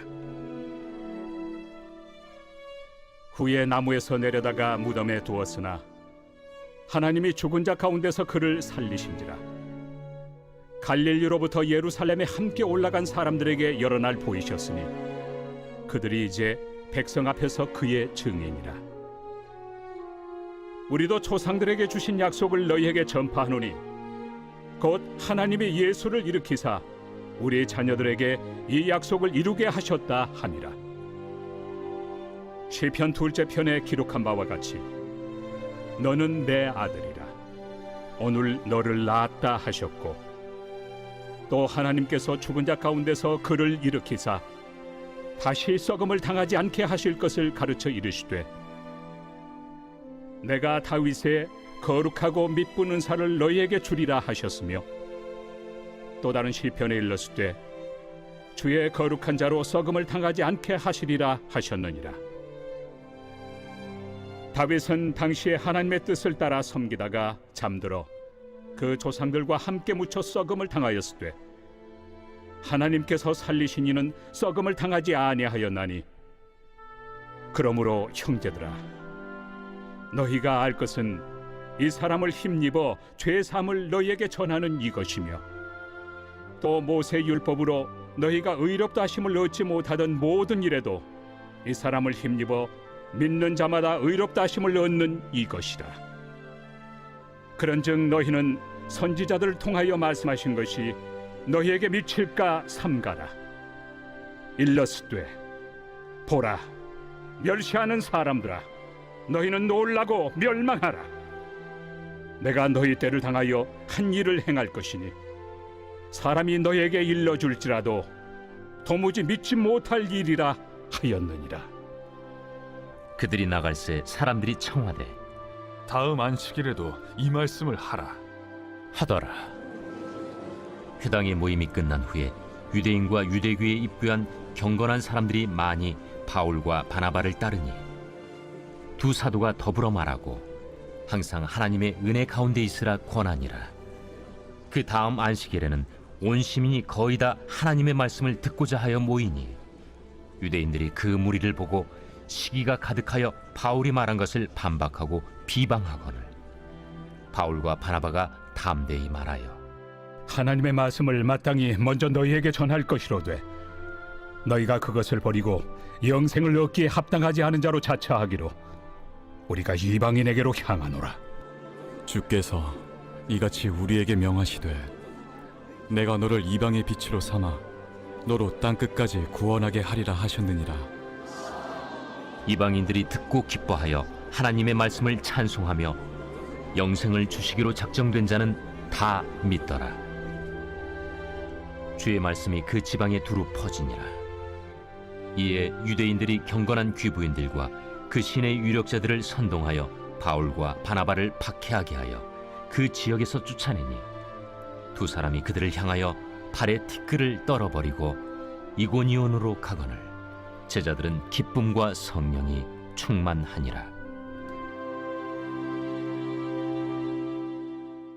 Speaker 9: 후에 나무에서 내려다가 무덤에 두었으나 하나님이 죽은 자 가운데서 그를 살리신지라. 갈릴리로부터 예루살렘에 함께 올라간 사람들에게 여러 날 보이셨으니 그들이 이제 백성 앞에서 그의 증인이라. 우리도 조상들에게 주신 약속을 너희에게 전파하노니 곧 하나님이 예수를 일으키사 우리 자녀들에게 이 약속을 이루게 하셨다 함이라. 시편 2째 편에 기록한 바와 같이 너는 내 아들이라. 오늘 너를 낳았다 하셨고 또 하나님께서 죽은 자 가운데서 그를 일으키사 다시 썩음을 당하지 않게 하실 것을 가르쳐 이르시되 내가 다윗의 거룩하고 미쁜 은사를 너희에게 주리라 하셨으며 또 다른 시편에 일렀을 주의 거룩한 자로 썩음을 당하지 않게 하시리라 하셨느니라. 다윗은 당시에 하나님의 뜻을 따라 섬기다가 잠들어 그 조상들과 함께 묻혀 썩음을 당하였을 때 하나님께서 살리신 이는 썩음을 당하지 아니하였나니 그러므로 형제들아 너희가 알 것은 이 사람을 힘입어 죄 사함을 너희에게 전하는 이것이며 또 모세 율법으로 너희가 의롭다 하심을 얻지 못하던 모든 일에도 이 사람을 힘입어 믿는 자마다 의롭다 하심을 얻는 이것이라. 그런즉 너희는 선지자들을 통하여 말씀하신 것이 너희에게 미칠까 삼가라. 일렀으되 보라 멸시하는 사람들아 너희는 놀라고 멸망하라. 내가 너희 때를 당하여 한 일을 행할 것이니 사람이 너희에게 일러줄지라도 도무지 믿지 못할 일이라 하였느니라.
Speaker 1: 그들이 나갈새 사람들이 청하되
Speaker 10: 다음 안식일에도 이 말씀을 하라
Speaker 1: 하더라. 회당의 모임이 끝난 후에 유대인과 유대교에 입부한 경건한 사람들이 많이 바울과 바나바를 따르니 두 사도가 더불어 말하고 항상 하나님의 은혜 가운데 있으라 권하니라. 그 다음 안식일에는 온 시민이 거의 다 하나님의 말씀을 듣고자 하여 모이니 유대인들이 그 무리를 보고 시기가 가득하여 바울이 말한 것을 반박하고 비방하거늘 바울과 바나바가 담대히 말하여
Speaker 9: 하나님의 말씀을 마땅히 먼저 너희에게 전할 것이로되 너희가 그것을 버리고 영생을 얻기에 합당하지 않은 자로 자처하기로 우리가 이방인에게로 향하노라.
Speaker 3: 주께서 이같이 우리에게 명하시되 내가 너를 이방의 빛으로 삼아 너로 땅끝까지 구원하게 하리라 하셨느니라.
Speaker 1: 이방인들이 듣고 기뻐하여 하나님의 말씀을 찬송하며 영생을 주시기로 작정된 자는 다 믿더라. 주의 말씀이 그 지방에 두루 퍼지니라. 이에 유대인들이 경건한 귀부인들과 그 신의 유력자들을 선동하여 바울과 바나바를 박해하게 하여 그 지역에서 쫓아내니 두 사람이 그들을 향하여 발에 티끌을 떨어버리고 이고니온으로 가거늘 제자들은 기쁨과 성령이 충만하니라.